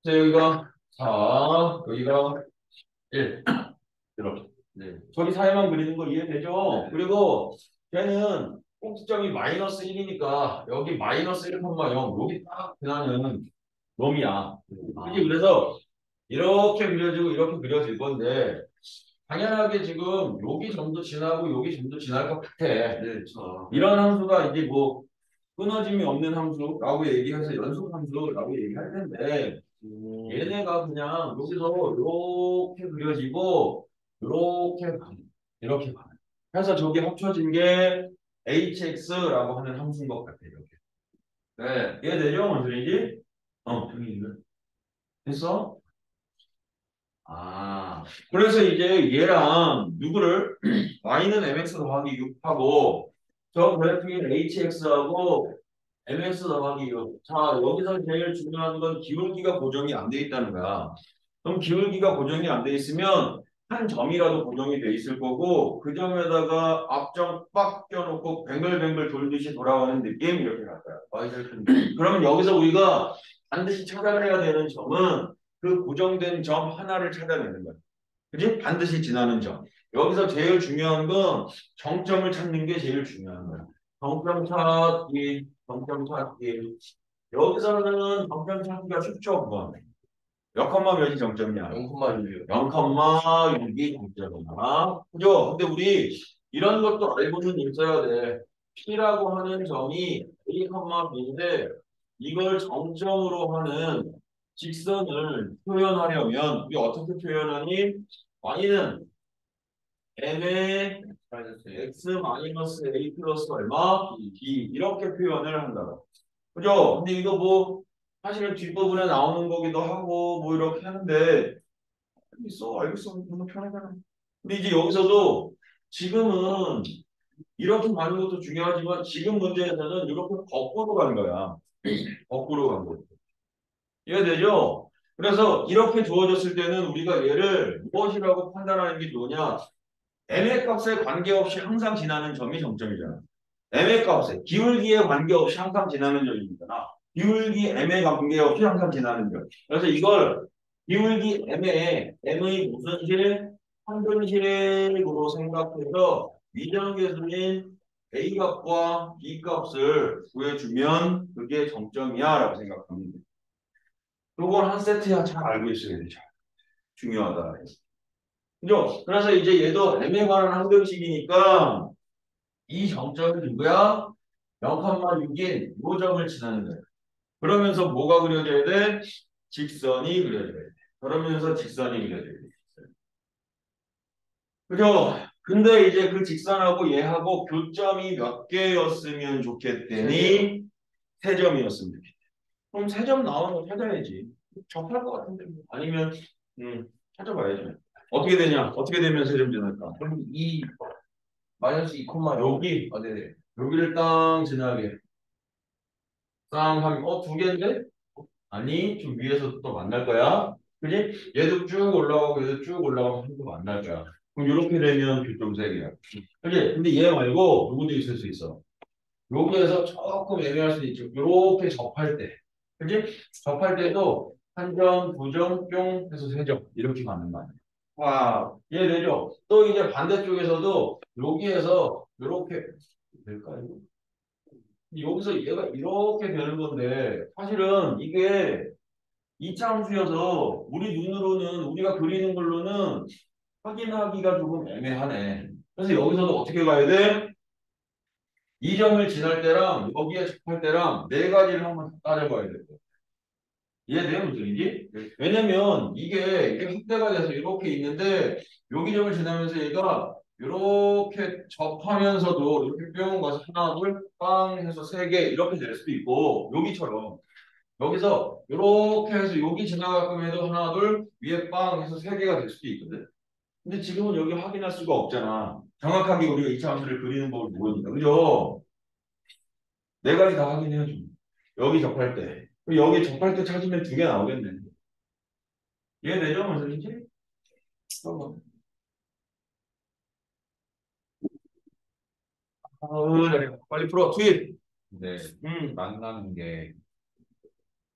자, 여기가 4, 여기가 1 이렇게. 네. 저기 사이만 그리는 거 이해되죠? 네. 그리고 걔는 꼭지점이 마이너스 1이니까 여기 마이너스 1,0 여기 딱 지나는 놈이야. 그치? 그래서 이렇게 그려지고 이렇게 그려질 건데 당연하게 지금 여기 점도 지나고 여기 점도 지날 것 같아. 네, 저. 이런 함수가 이제 뭐 끊어짐이 없는 함수라고 얘기해서 연속 함수라고 얘기할 텐데 얘네가 그냥 여기서 이렇게 그려지고 이렇게 가는 이렇게 가는. 그래서 저게 합쳐진 게 hx라고 하는 함수인 것 같아 이렇게. 네, 이해되죠, 원준이지? 됐어? 아, 그래서 이제 얘랑 누구를 y는 mx 더하기 6하고 저 그래프인 hx하고 mx 더하기 6. 자, 여기서 제일 중요한 건 기울기가 고정이 안 돼 있다는 거야. 그럼 기울기가 고정이 안 돼 있으면 한 점이라도 고정이 돼 있을 거고 그 점에다가 앞점 빡 껴놓고 뱅글뱅글 돌듯이 돌아가는 느낌 이렇게 갈 거야. 그러면 여기서 우리가 반드시 찾아내야 되는 점은 그 고정된 점 하나를 찾아내는 거야. 그지? 반드시 지나는 점. 여기서 제일 중요한 건 정점을 찾는 게 제일 중요한 거야. 정점 찾기, 정점 찾기. 여기서는 정점 찾기가 쉽죠, 그건. 몇 컴마 몇이 정점이야? 0,6이요. 0,6이 정점이야. 그죠? 근데 우리 이런 것도 알고는 있어야 돼. P라고 하는 점이 A, B인데 이걸 정점으로 하는 직선을 표현하려면 우리 어떻게 표현하니? y는 m의 x 마이너스 a 플러스 얼마? b 이렇게 표현을 한다고. 그죠? 근데 이거 뭐 사실은 뒷부분에 나오는 거기도 하고 뭐 이렇게 하는데 있어 알겠어 너무 편하잖아. 근데 이제 여기서도 지금은 이렇게 가는 것도 중요하지만 지금 문제에서는 이렇게 거꾸로 간 거야. 거꾸로 간 거. 이해되죠? 그래서 이렇게 주어졌을 때는 우리가 얘를 무엇이라고 판단하는 게 좋으냐? m의 값에 관계없이 항상 지나는 점이 정점이잖아. m의 값에 기울기에 관계없이 항상 지나는 점이잖아. 기울기 m에 관계없이 항상 지나는 점. 그래서 이걸 기울기 m의 무슨 실? 평균실으로 생각해서 위정계수인 a 값과 b 값을 구해주면 그게 정점이야 라고 생각하면 돼. 요건 한 세트야 잘 알고 있어야 돼. 중요하다. 그죠? 그래서 이제 얘도 m에 관한 항등식이니까 이 정점이 누구야? 0,6인 요 점을 지나는 거야. 그러면서 뭐가 그려져야 돼? 직선이 그려져야 돼. 그러면서 직선이 그려져야 돼. 그죠? 근데 이제 그 직선하고 얘하고 교점이 몇 개였으면 좋겠더니 세 점이었으면 좋겠대. 그럼 세 점 나오는 거 찾아야지. 접할 것 같은데. 아니면 찾아봐야지. 어떻게 되냐? 어떻게 되면 세 점 지날까? 그럼 이 마이너스 2, 여기 네네. 여기를 땅 지나게. 땅 하면, 두 개인데? 아니, 좀 위에서 또 만날 거야. 그지? 얘도 쭉 올라가고, 얘도 쭉 올라가고, 한도 만날 거야. 그럼 이렇게 되면 교점색이야. 그지? 근데 얘 말고, 누구도 있을 수 있어. 여기에서 조금 애매할 수도 있죠. 이렇게 접할 때. 그지? 접할 때도 한 점, 두 점, 뿅 해서 세 점. 이렇게 가는 거 아니야. 와, 이해되죠? 또 이제 반대쪽에서도 여기에서 이렇게 될까요? 여기서 얘가 이렇게 되는 건데 사실은 이게 이차 함수여서 우리 눈으로는 우리가 그리는 걸로는 확인하기가 조금 애매하네. 그래서 여기서도 어떻게 가야 돼? 이 점을 지날 때랑 여기에 접할 때랑 네 가지를 한번 따져봐야 돼. 이해돼요, 무슨 얘기인지? 왜냐면 이게 확대가 돼서 이렇게 있는데 여기 점을 지나면서 얘가 이렇게 접하면서도 이렇게 뿅 가서 하나, 둘, 빵 해서 세 개 이렇게 될 수도 있고 여기처럼 여기서 이렇게 해서 여기 지나가끔 해도 하나, 둘, 위에 빵 해서 세 개가 될 수도 있거든. 근데 지금은 여기 확인할 수가 없잖아. 정확하게 우리가 이차 함수를 그리는 법을 모르니까. 그죠? 네 가지 다 확인해야죠. 여기 접할 때. 여기 접할 때 찾으면 두 개 나오겠네. 이해되죠? 무슨 소리인지? 어. 잘해. 빨리 풀어. 투입. 근데 음. 만나는 게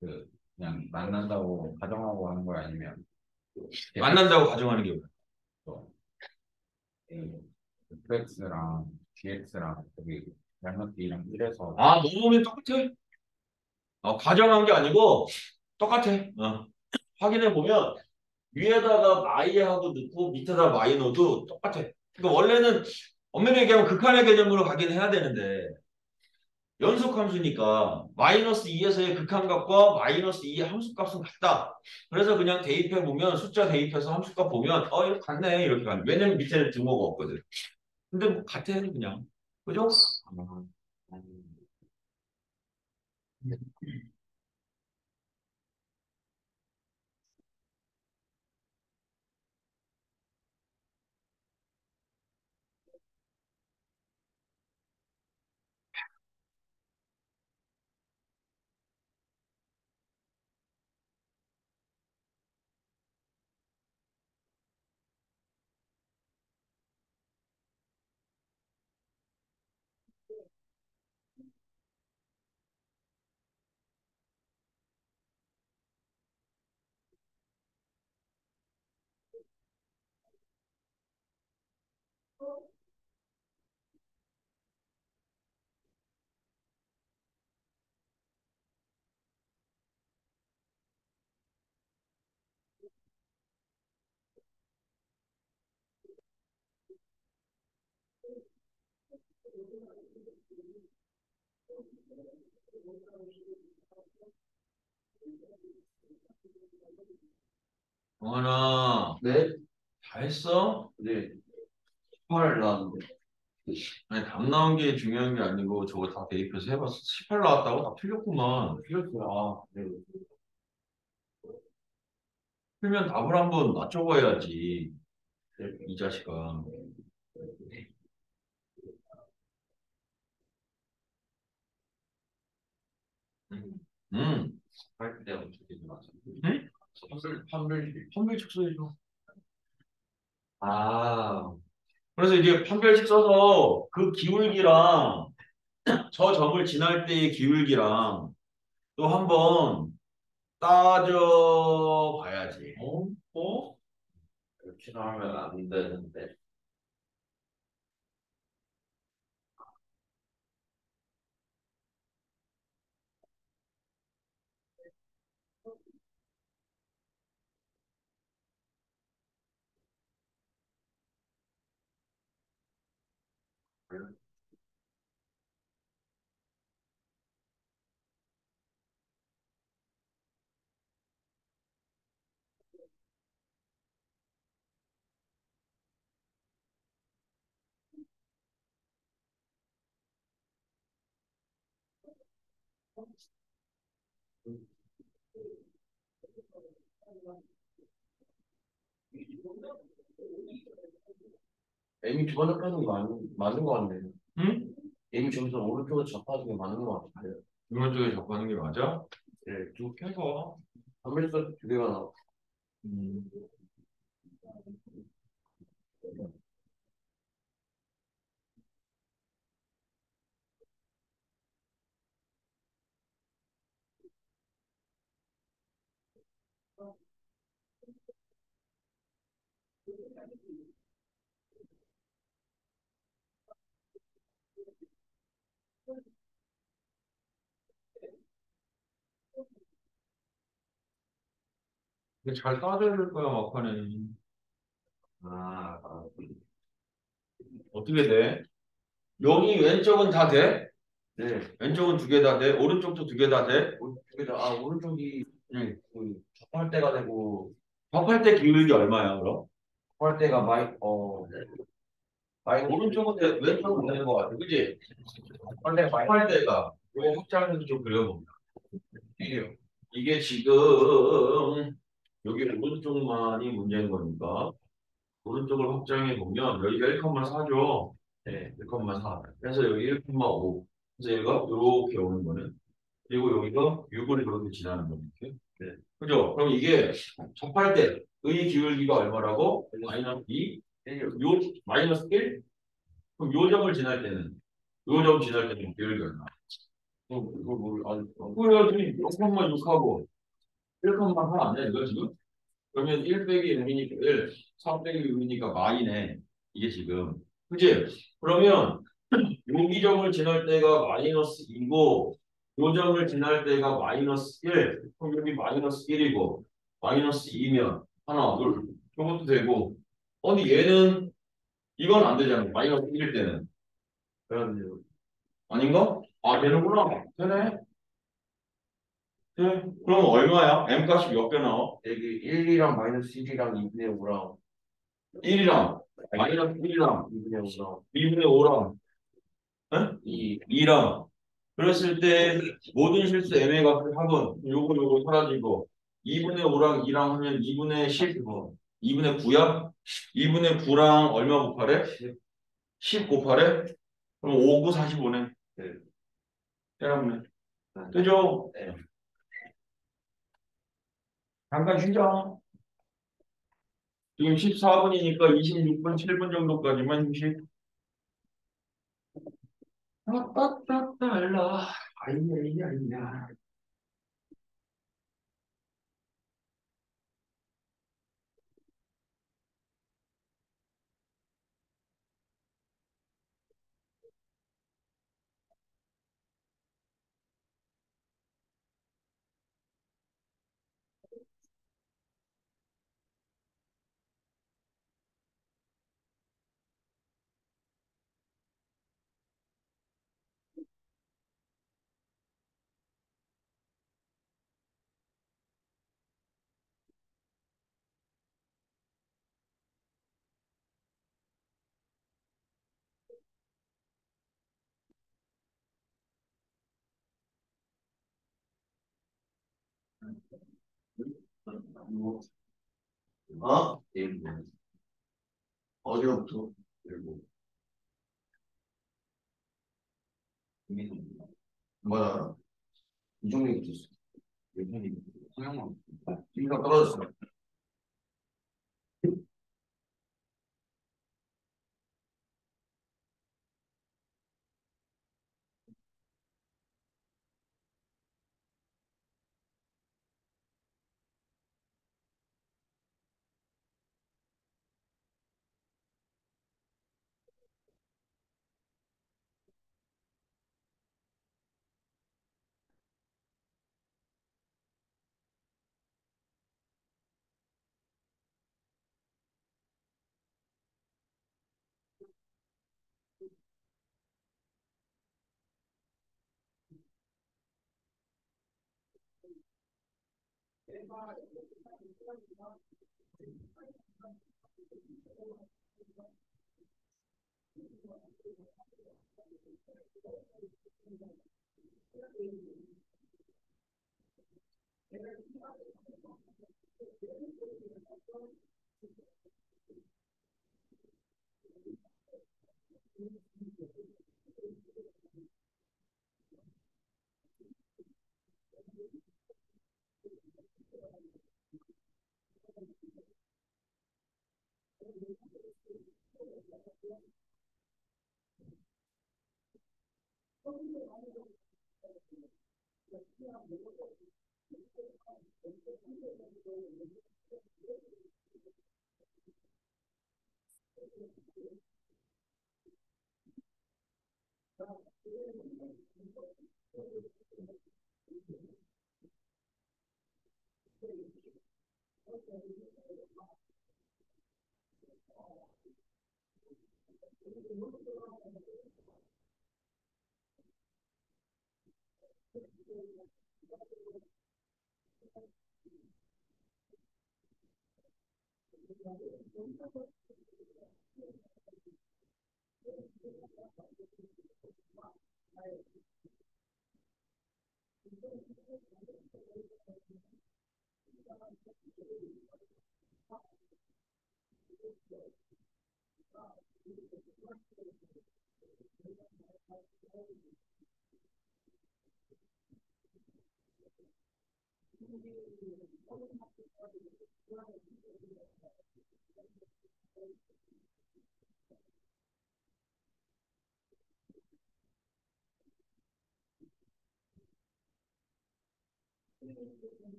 그 그냥 만난다고 가정하고 하는 거 아니면 만난다고 가정하는 게 뭐야? 또 fx랑 gx랑 여기 닮은띠랑 이래서 아, 너무 똑같아. 가정한 게 아니고 똑같아. 확인해 보면 위에다가 마이하고 넣고 밑에다 마이 넣어도 똑같아. 그러니까 원래는 엄밀히 얘기하면 극한의 개념으로 가긴 해야 되는데 연속 함수니까 마이너스 2에서의 극한값과 마이너스 2의 함수값은 같다. 그래서 그냥 대입해 보면 숫자 대입해서 함수값 보면 이렇게 같네 이렇게 가네. 왜냐면 밑에는 등호가 없거든. 근데 뭐 같아 그냥. 그죠? 아, 정하나. 네. 다 했어? 네. 18 나왔는데. 아니 답 나온 게 중요한 게 아니고 저거 다 대입해서 해봤어. 18 나왔다고? 다 틀렸구만. 틀렸어요. 아, 네. 틀면 답을 한번 맞춰봐야지. 이 자식아. 음. 할 때 어떻게 나왔어요? 응? 판별 축소해줘. 아, 그래서 이제 판별식 써서 그 기울기랑 저 점을 지날 때의 기울기랑 또 한번 따져 봐야지. 이렇게 나오면 안 되는데. M이 두 번 합하는 거 맞는 거 같네. 응? 이미 저기서 오른쪽으로 접하는 게 맞는 것 같아요. 오른쪽에 접하는 게 맞아? 네. 쭉 해봐. 단밀수 두 개가 나와. 음. 이게 잘 따져야 될 거야, 막판에. 아, 어떻게 돼? 여기 왼쪽은 다 돼? 네. 왼쪽은 두 개 다 돼? 오른쪽도 두 개 다 돼? 두 개 다, 오른쪽이 응. 그 접할 때가 되고, 접할 때 기울기 얼마야, 그럼? 접할 때가 마이너스 오른쪽은 돼, 왼쪽은 되는 거 같아, 그지? 접할 때가 접할 때가, 이거 확장해서 좀 그려봅니다. 이게요. 이게 지금, 여기 오른쪽만이 문제인 거니까, 오른쪽을 확장해 보면, 여기가 1,4죠? 네. 1,4. 그래서 여기 1,5. 그래서 얘가 이렇게 오는 거는. 그리고 여기가 6을 이렇게 지나는 거니까. 네. 그죠? 그럼 이게 접할 때, 의 기울기가 얼마라고? 마이너스 2? 요, 마이너스 1? 그럼 요 점을 지날 때는, 요 점 지날 때는 기울기 얼마? 이거 그래야지 0,6하고 1,4 아니야, 이거 지금? 그러면 1 빼기 6이니까 1, 4 빼기 6이니까 마이네. 이게 지금. 그지? 그러면 여기 점을 지날 때가 마이너스 2고 요 점을 지날 때가 마이너스 1. 그럼 여기 마이너스 1이고 마이너스 2면 하나, 둘. 이것도 되고. 근데 얘는 이건 안 되잖아. 마이너스 1일 때는. 그래가지고 아닌가? 아, 되는구나. 되네. 네. 그럼 얼마야? m 값이 몇 개 나와? 여기 1이랑 마이너스 1이랑 2분의 5랑 1이랑 마이너스 1이랑 2분의 5랑 2분의 5랑 2 2랑 그랬을 때 모든 실수 m의 값을 합은 요거 사라지고 2분의 5랑 2랑 하면 2분의 10 2분의 9야? 2분의 9랑 얼마 곱하래? 10 곱하래? 그럼 5, 9, 45네. 네. 때려보네. 그죠? 네. 잠깐 쉬자. 지금 14분이니까 26분, 7분 정도까지만 휴식. 따따따따라. 아이야. 어? 어디로부터? 뭐야? 이종이 있었어. 성형만. 지금 떨어졌어.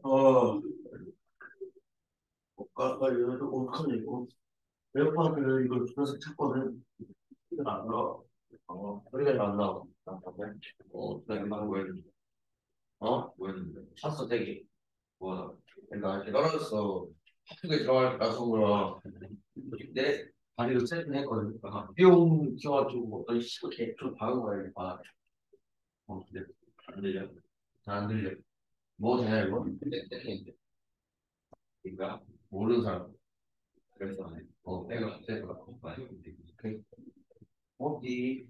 어, 아까 이거 어떡하지 이거? 에어팟을 이걸 줄여서 찾거든. 소리가 안 나와. 소리가 안 나와. 잠깐만. 내가 막 왜? 뭐였는데? 찼어 되게. 뭐하다? 그러니까 이렇게 떨어졌어. 하프게 들어갈 나서 그런. 내 다리를 세팅했거든. 뿅 튀어가지고 어떤 식으로 개좀 박은 거야 이거. 근데 안 들려. 잘 안 들려. 뭐 되냐 이거? 땡땡인데. 그러니까 모르는 사람. 그래서 내가 많이 그 어디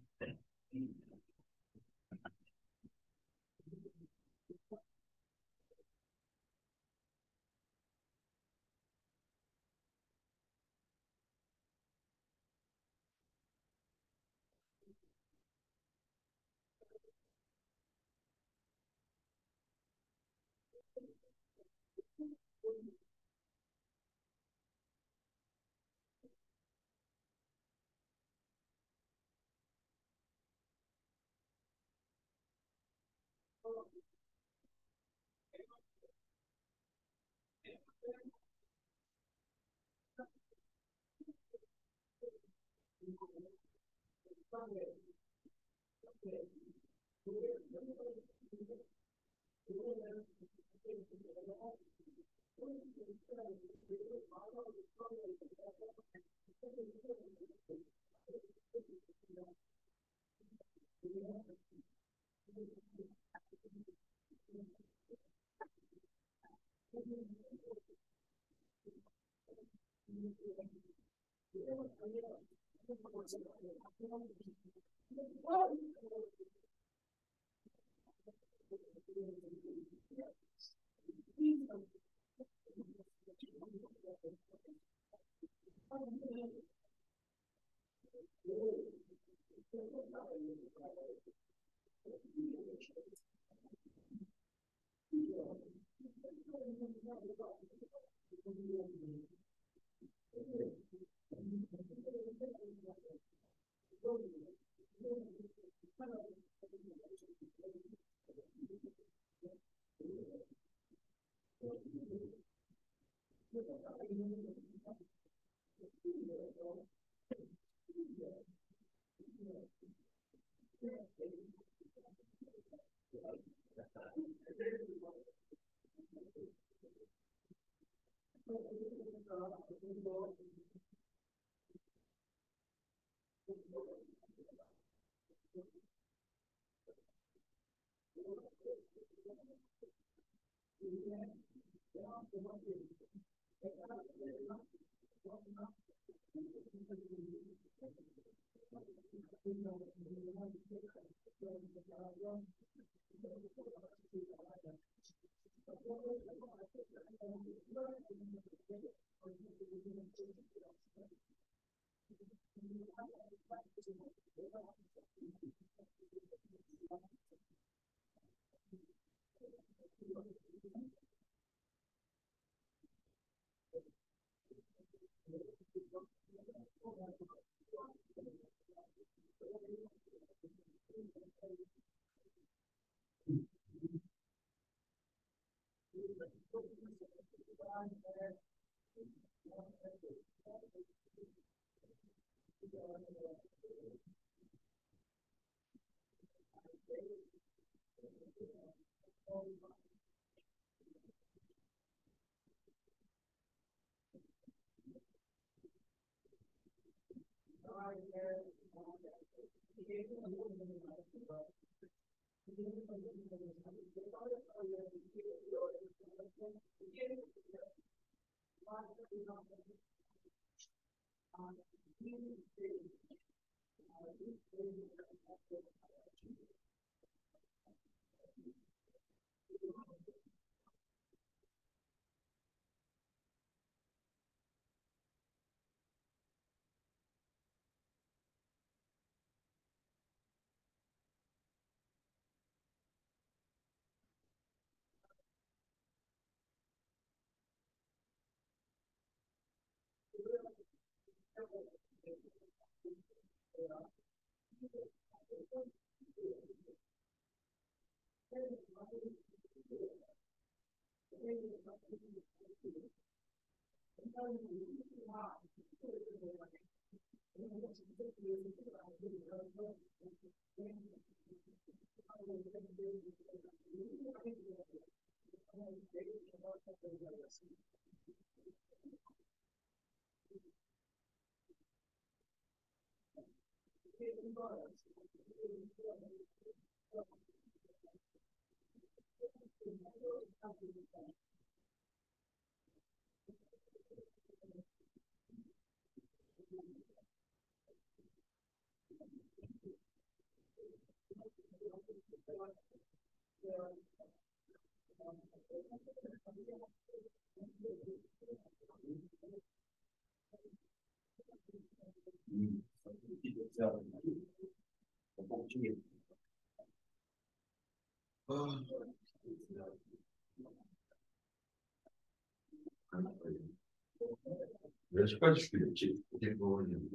몇 시까지 죽겠지? 이제 그거는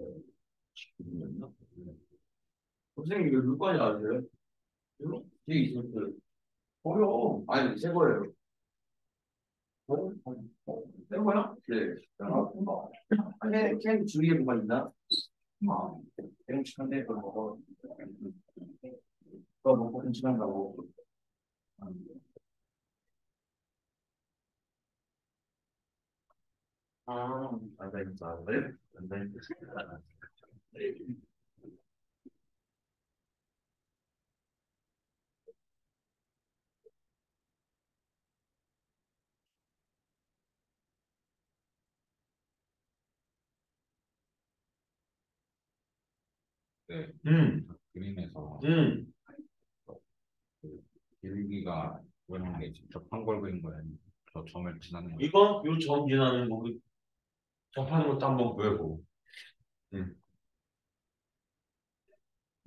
선생님 이거 몇 번이 아세요? 뒤에 있을 때 어려워. 아니, 새 거예요. 새 거야? 네. 아니, 캔 주위에 뭐가 있나? 땡치한데 그거 먹어. 그거 먹고 땡치한다고. 안 되겠다. 안 되겠다. 네, 음, 그림에서 음. 그 기울기가 보이는 게 접한 걸 그린 거예요. 저 점을 지나는 거. 이건 요점 지나는 거 접하는 것도 한번 구해보고.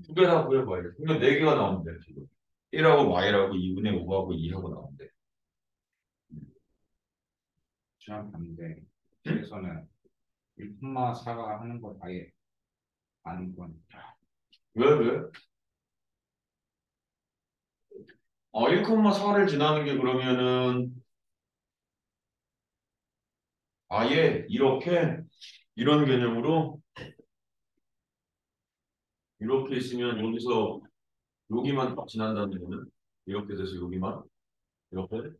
두 개 다 구해봐야지. 그러면 네 개가 나오는데 지금. 1하고 마이라고 2분의 5하고 2하고 나오는데. 시험 봤는데 그래서는 1,4가 하는 걸 아예 아는 건 왜? 1,4를 지나는 게 그러면은 아예 이렇게 이런 개념으로 이렇게 있으면 여기서 여기만 딱 지난다는 거는 이렇게 돼서 여기만 이렇게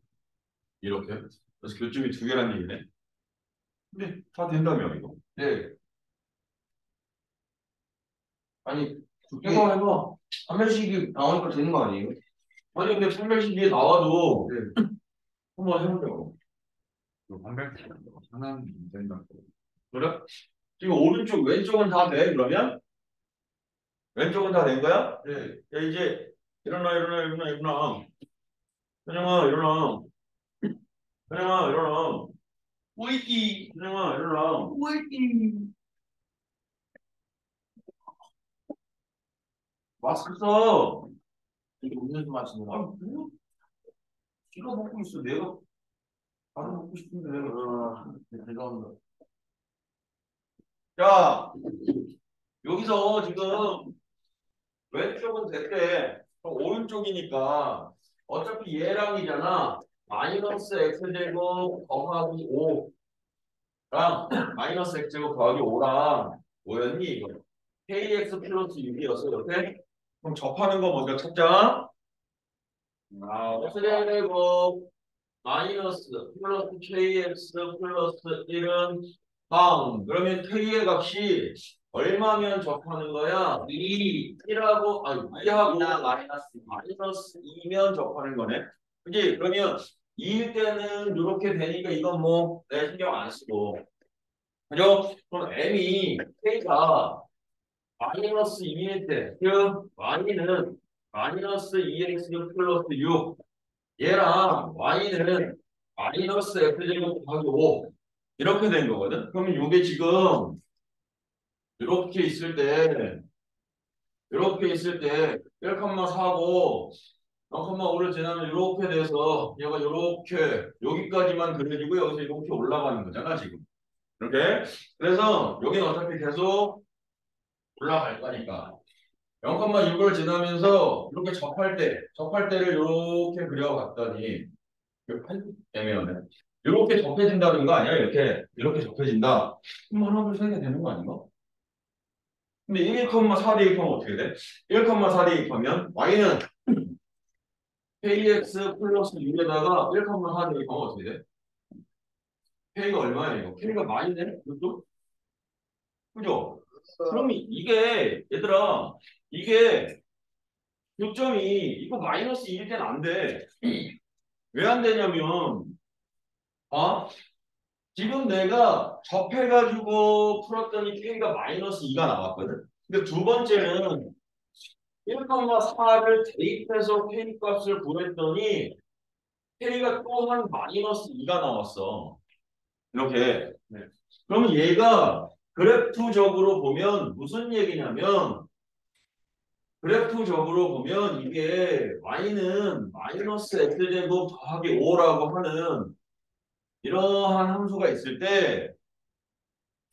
그래서 교점이 두 개란 얘기네. 근데 다 된다며 이거. 네. 아니 해봐. 판별식이 나오니까 되는 거 아니에요? 아니 근데 판별식이 나와도 한번 해보자고. 또 판별식 하나는 안 된다고. 그래? 지금 오른쪽 왼쪽은 다 돼? 그러면? 왼쪽은 다 된 거야? 네. 야, 이제 일어나. 현영아 일어나. 현영아 일어나. 호이키. 현영아 일어나. 호이키. 마스크 써. 이게 음료수 마시는 거야. 뭐? 지가 먹고 있어. 내가 나도 먹고 싶은데. 죄송합니다. 자, 여기서 지금 왼쪽은 됐대. 그럼 오른쪽이니까 어차피 얘랑이잖아. 마이너스 x제곱 더하기 5랑 마이너스 x제곱 더하기 5랑 뭐였니 이거? kx 플러스 6이었어 이렇게? 그럼 접하는 거 먼저 찾자. x제곱 마이너스 플러스 kx 플러스 1은 그러면 k의 값이 얼마면 접하는 거야? 1하고 아니 2하고 마이너스 2면 접하는 거네. 그지? 그러면 2일 때는 이렇게 되니까 이건 뭐 내 신경 안 쓰고. 그죠? 그럼 m이 k가 마이너스 2일 때, 그 y는 마이너스 2x 플러스 6 얘랑 y는 마이너스 f제곱 더하기 5 이렇게 된 거거든. 그러면 이게 지금 이렇게 있을 때 1,4고 0,5를 지나면 이렇게 돼서 얘가 이렇게 여기까지만 그려지고 여기서 이렇게 올라가는 거잖아 지금. 이렇게. 그래서 여기는 어차피 계속 올라갈 거니까 0,6을 지나면서 이렇게 접할 때를 이렇게 그려봤더니 애매하네. 이렇게 접해진다는 거 아니야? 이렇게 접해진다. 그럼 하나, 둘, 세 개 되는 거 아닌가? 근데 1,4 대입하면 어떻게 돼? 1,4 대입하면 y는 kx 플러스 6에다가 1,4 대입하면 어떻게 돼? k가 얼마야 이거? k가 많이 되네? 그죠? 그죠? 그럼 이게 얘들아 이게 교점이 이거 마이너스 2일 때는 안 돼. 왜 안 되냐면 지금 내가 접해가지고 풀었더니 k가 마이너스 2가 나왔거든. 근데 두 번째는 1,4를 대입해서 k 값을 구했더니 k가 또 한 마이너스 2가 나왔어. 이렇게. 네. 그러면 얘가 그래프적으로 보면 무슨 얘기냐면 그래프적으로 보면 이게 y는 마이너스 x제곱 더하기 5라고 하는 이러한 함수가 있을 때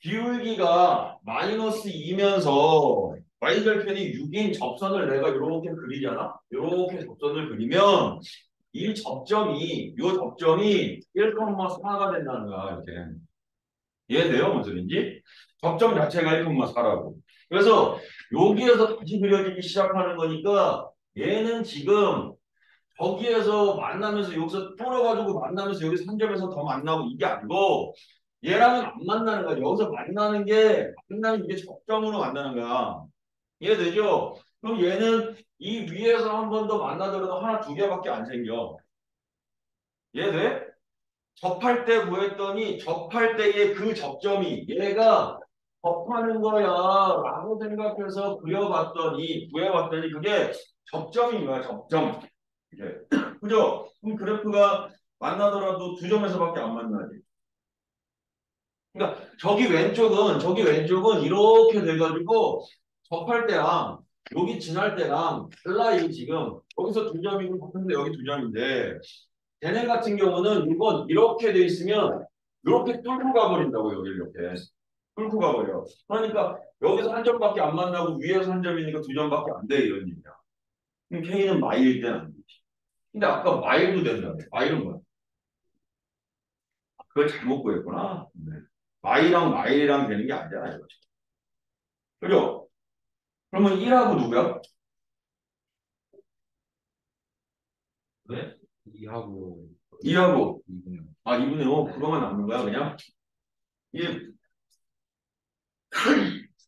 기울기가 마이너스 2면서 y절편이 6인 접선을 내가 이렇게 그리잖아. 이렇게 접선을 그리면 이 접점이, 요 접점이 1,4가 된다는 거야, 이렇게. 이해돼요? 무슨 소린지? 접점 자체가 1,4라고. 그래서 여기에서 다시 그려지기 시작하는 거니까 얘는 지금 저기에서 만나면서 여기서 뚫어가지고 만나면서 여기서 한 점에서 더 만나고 이게 아니고 얘랑은 안 만나는 거야. 여기서 만나는 이게 접점으로 만나는 거야. 이해되죠? 그럼 얘는 이 위에서 한 번 더 만나더라도 하나 두 개밖에 안 생겨. 이해돼? 접할 때 구했더니 접할 때의 그 접점이 얘가 접하는 거야 라고 생각해서 구해봤더니 그게 접점인 거야. 접점. 이게. 그죠? 그럼 그래프가 만나더라도 두 점에서밖에 안 만나지. 그러니까 저기 왼쪽은 이렇게 돼가지고 접할 때랑 여기 지날 때랑 달라. 이 지금 여기서 두 점이고 근데 여기 두 점인데 걔네 같은 경우는 이건 이렇게 돼 있으면 이렇게 뚫고 가버린다고. 여기 이렇게 뚫고 가버려. 그러니까 여기서 한 점밖에 안 만나고 위에서 한 점이니까 두 점밖에 안 돼. 이런 얘기야. 그럼 K는 마일 때는 안 되지. 근데 아까 마일도 된다며. 마일은 뭐야? 그걸 잘못 구했구나. 네. 마일이랑 되는 게 아니잖아 이거. 그죠? 그러면 1하고 누구야? 네? 2하고 2하고 2분의 5. 2분의 5 그거만 남는 거야 그냥? 1.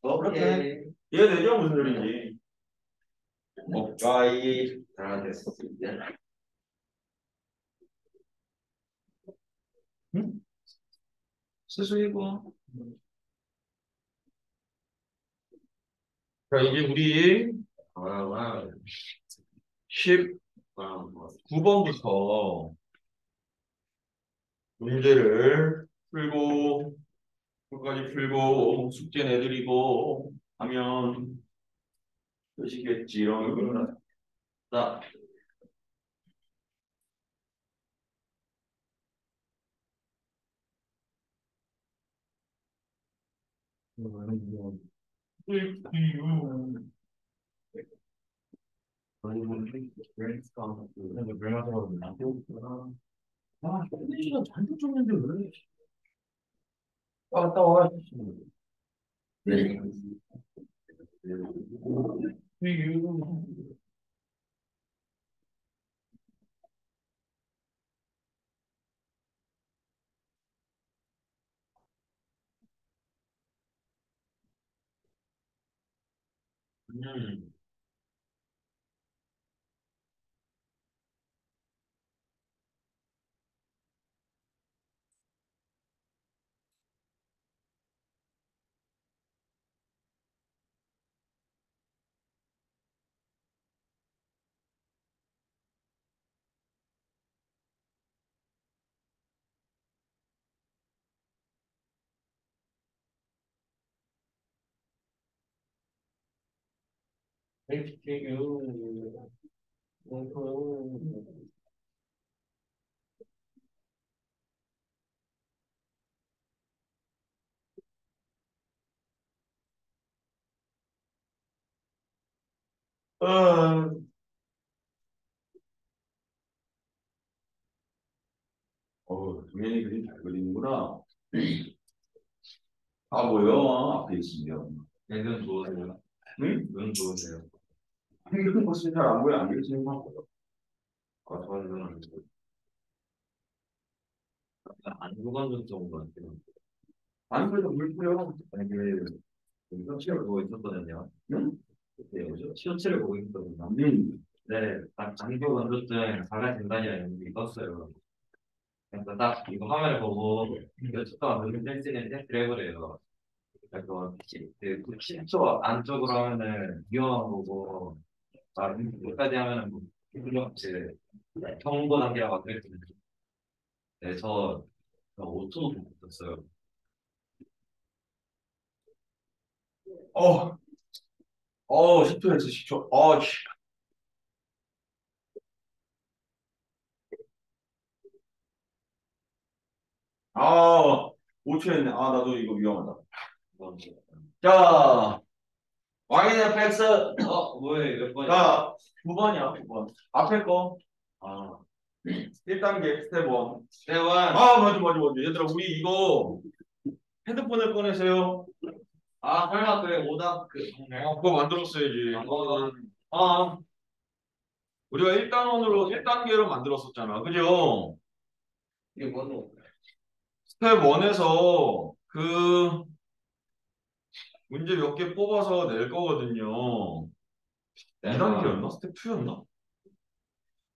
그렇게 이해되죠? 무슨 소리인지. 오까이 잘됐습니다. 응? 스스이고. 자 이제 우리 와, 19번부터 문제를 풀고 끝까지 풀고 숙제 내드리고 하면 끝이겠지롱. 자, 시간 잔뜩 줬는데 왜? 왔다 와. 네. 어, 동현이 그림 잘 그리는구나. 아, 뭐요? 앞에 있으면. 눈 좋으세요? 응? 눈 좋으세요? 한글 것은 잘안 보여. 안 그리시는 거 보여. 저는 눈안 좋아요. 안구관절 정도 같아요. 안 그래도 물 뿌려. 아니, 시험을 보고 있었거든요. 응? 그때 뭐죠? 시험치를 보고 있었거든요. 네, 딱 장기 건조증 4가 진단이라는 게 떴어요. 그래서 딱 이거 화면을 보고 이거 잠깐만 무슨 센스는 테스트를 해보래요. 그래서 그 10초 안쪽으로 하면은 위험한 거고, 여기까지 하면은 뭐 이제 경고 단계라고 그랬거든요. 네, 저 5초 못했어요. 어, 10초였어, 10초. 씨. 아, 5초였네. 나도 이거 위험하다. 자, YNFX. 뭐예요? 몇 번이요? 자, 9번이야, 9번. 앞에 거. 아, 1단계 스텝 1. 세원. 아, 맞아. 얘들아, 우리 이거 핸드폰을 꺼내세요. 아, 설마 그래, 오답 그거 만들었어야지. 아, 우리가 1단계로 만들었었잖아. 그죠? 이게 뭐노? 스텝 1에서 그 문제 몇 개 뽑아서 낼 거거든요. 2단계였나? 스텝 2였나?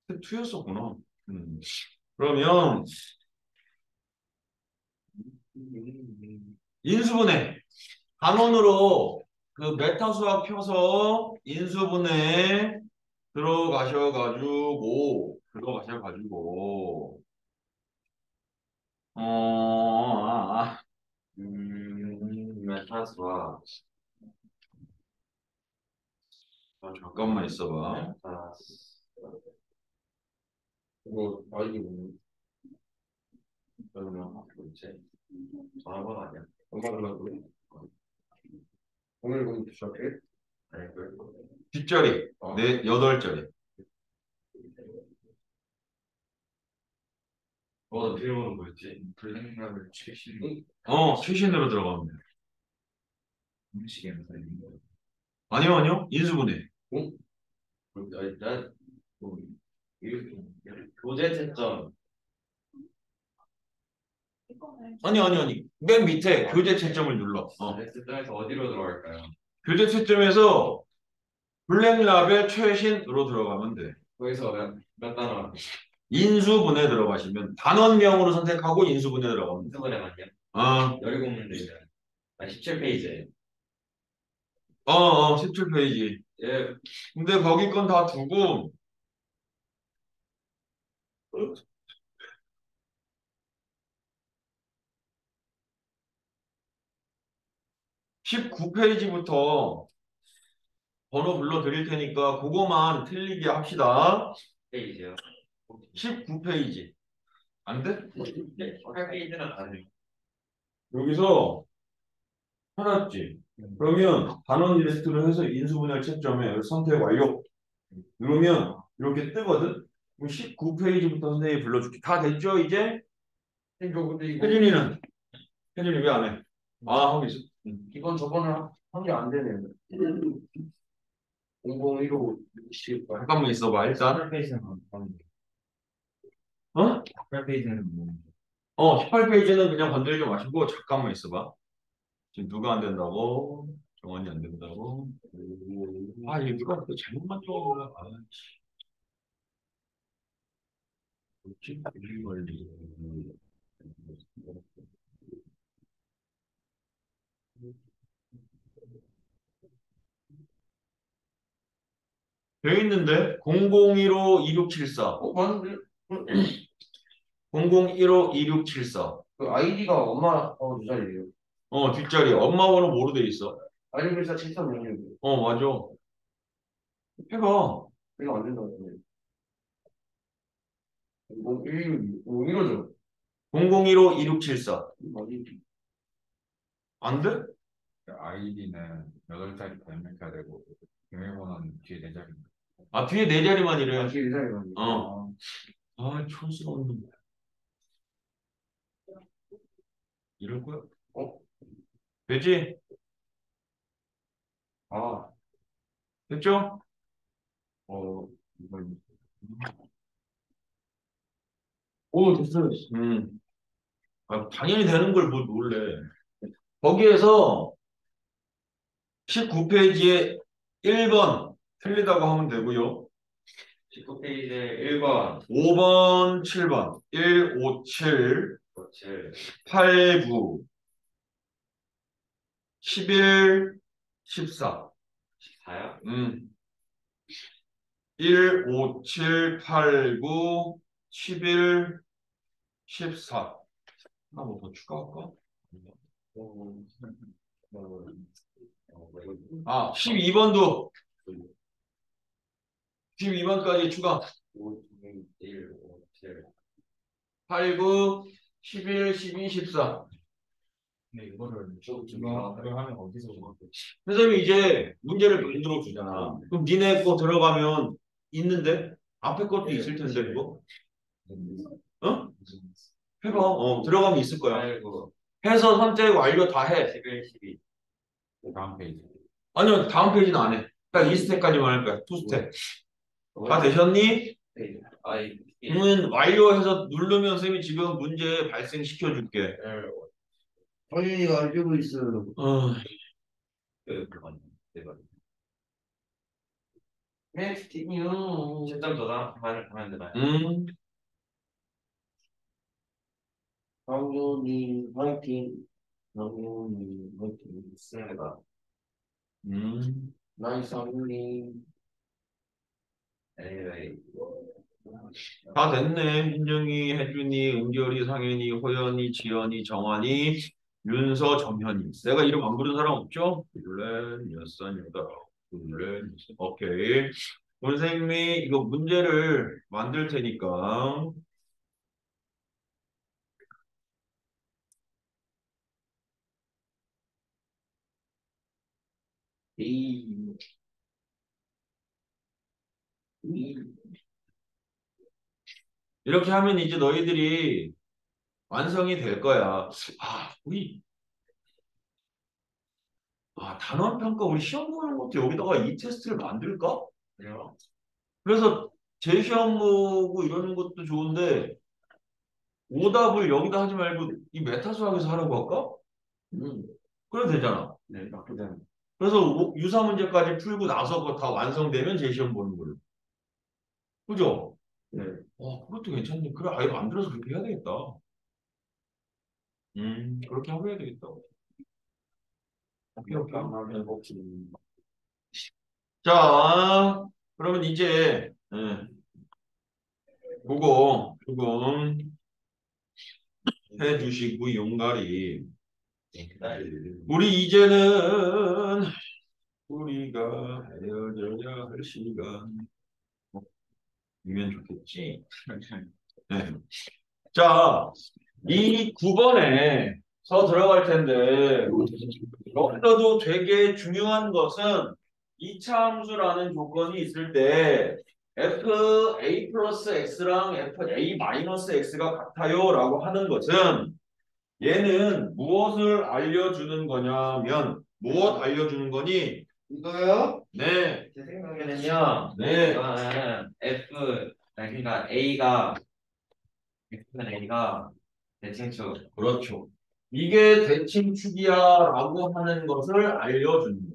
스텝 2였었구나. 그러면 인수분해. 단원으로 그 메타 수학 펴서 인수분해 들어가셔가지고 메타수와 잠깐만 있어봐. 메타스. 이거 아이디 뭐니? 그러면 도대체 전화번호 아니야? 전화번호 그래? 오늘 그럼 시작해? 아니 그래? 뒷자리 네 8자리. 비밀번호 뭐였지? 블랙라벨 최신 최신으로 들어가면 돼. 음식에서 있는 거. 아니요 인수분해. 난 이렇게 교재 채점 이거는 아니 맨 밑에 교재 채점을 눌러. 레슨점에서 어디로 들어갈까요? 교재 채점에서 블랙라벨 최신으로 들어가면 돼. 거기서 몇 단원? 인수분해 들어가시면 단원명으로 선택하고 인수분해 들어가면 돼. 인수분해만요? 어, 17문제죠. 17페이지. 17페이지. 예. 근데 거기 건 다 두고 19페이지부터 번호 불러 드릴 테니까 그거만 틀리게 합시다. 페이지요. 19페이지. 안 돼? 18페이지는 안 돼. 여기서 해놨지. 그러면 단원 리스트를 해서 인수분해를 채점해. 선택 완료. 누르면 이렇게 뜨거든. 그럼 19페이지부터 선생님이 불러줄게. 다 됐죠 이제? 근데 이거 혜준이는? 혜준이 왜 안 해? 하고 있어. 이건 저번에 한 게 안 되네. 001호 60. 잠깐만 있어봐. 일단 18페이지는 어? 18페이지는 뭐? 18페이지는 그냥 건드리지 마시고 잠깐만 있어봐. 지금 누가 안 된다고? 정원이 안 된다고? 이거 누가 또 잘못만 적어보려. 뭐지? 이 원리. 돼 있는데 00152674. 맞는데? 00152674. 그 아이디가 엄마 유달이에요. 뒷자리 엄마 번호 뭐로 돼 있어? 아니 글자 7306. 맞아. 해봐. 이거 안 된다 같은데. 016, 00152674. 어디? 안 돼? 아이디는 8자리 다 입력해야 되고 비밀번호는 뒤에 4자리입니다. 뒤에 4자리만 이래. 다시 유달이가. 촌스러운 놈. 이럴 거야? 되지? 됐죠? 이걸. 오, 됐어요. 당연히 되는 걸 뭐 놀래. 거기에서 19페이지에 1번 틀리다고 하면 되고요. 19페이지에 1번. 5번, 7번. 1, 5, 7, 7. 8, 9, 11, 14. 14요? 1, 5, 7, 8, 9, 11, 14. 하나 뭐 더 추가할까? 12번도 12번까지 추가. 5, 1, 5, 7. 8, 9, 11, 12, 14. 근데 이거를 이거 하면 어디서 선생님이 이제 문제를 만들어 주잖아. 그럼 니네 거 들어가면 있는데 앞에 것도 있을 텐데 이거. 어? 해봐. 들어가면 있을 거야. 아이고 해서 선택 완료 다 해. 11, 12. 다음 페이지. 아니요, 다음 페이지는 안 해. 딱 2스텝까지만 할 거야. 2스텝. 다 되셨니? 아이 그러면 완료해서 누르면 쌤이 지금 문제 발생시켜 줄게. 당연히 알고 있어요. Next news. 10점 더 하면 되나요? 당연히 화이팅. 당연히 화이팅. 있습니다. 나이스 당연히. 에이, 다 됐네. 민정이, 혜준이, 은결이, 상현이, 호연이, 지연이, 정환이, 윤서, 정현이. 내가 이름 안 부른 사람 없죠? 둘레, 여섯, 여덟, 둘레, 여섯. 오케이. 선생님이 이거 문제를 만들 테니까. 이. 이렇게 하면 이제 너희들이 완성이 될 거야. 단원 평가 우리 시험 보는 것도 여기다가 이 테스트를 만들까? 그래요? 그래서 제 시험 보고 이러는 것도 좋은데 오답을 여기다 하지 말고 이 메타 수학에서 하라고 할까? 그래도 되잖아. 네, 나쁘지 않아. 그래서 유사 문제까지 풀고 나서 그거 다 완성되면 제 시험 보는 걸로. 그죠? 네. 그것도 괜찮네. 그래, 아예 만들어서 그렇게 해야 되겠다. 그렇게 하고 해야 되겠다. 오케이, 오케이. 잠깐만 해봅시다. 자, 그러면 이제, 그거 조금 해주시고, 용가리. 우리 이제는 우리가 헤어져야 할 시간. 이면 좋겠지? 네. 자, 이 9번에서 들어갈 텐데, 여기서도 되게 중요한 것은 이차 함수라는 조건이 있을 때 fa 플러스 x랑 fa 마이너스 x가 같아요 라고 하는 것은 얘는 무엇을 알려주는 거냐면 무엇 알려주는 거니? 이거요? 네, 제 생각에는요. 네, 이거는 그러니까 A가 X는 A가 대칭축. 그렇죠. 이게 대칭축이야 라고 하는 것을 알려주는 거예요.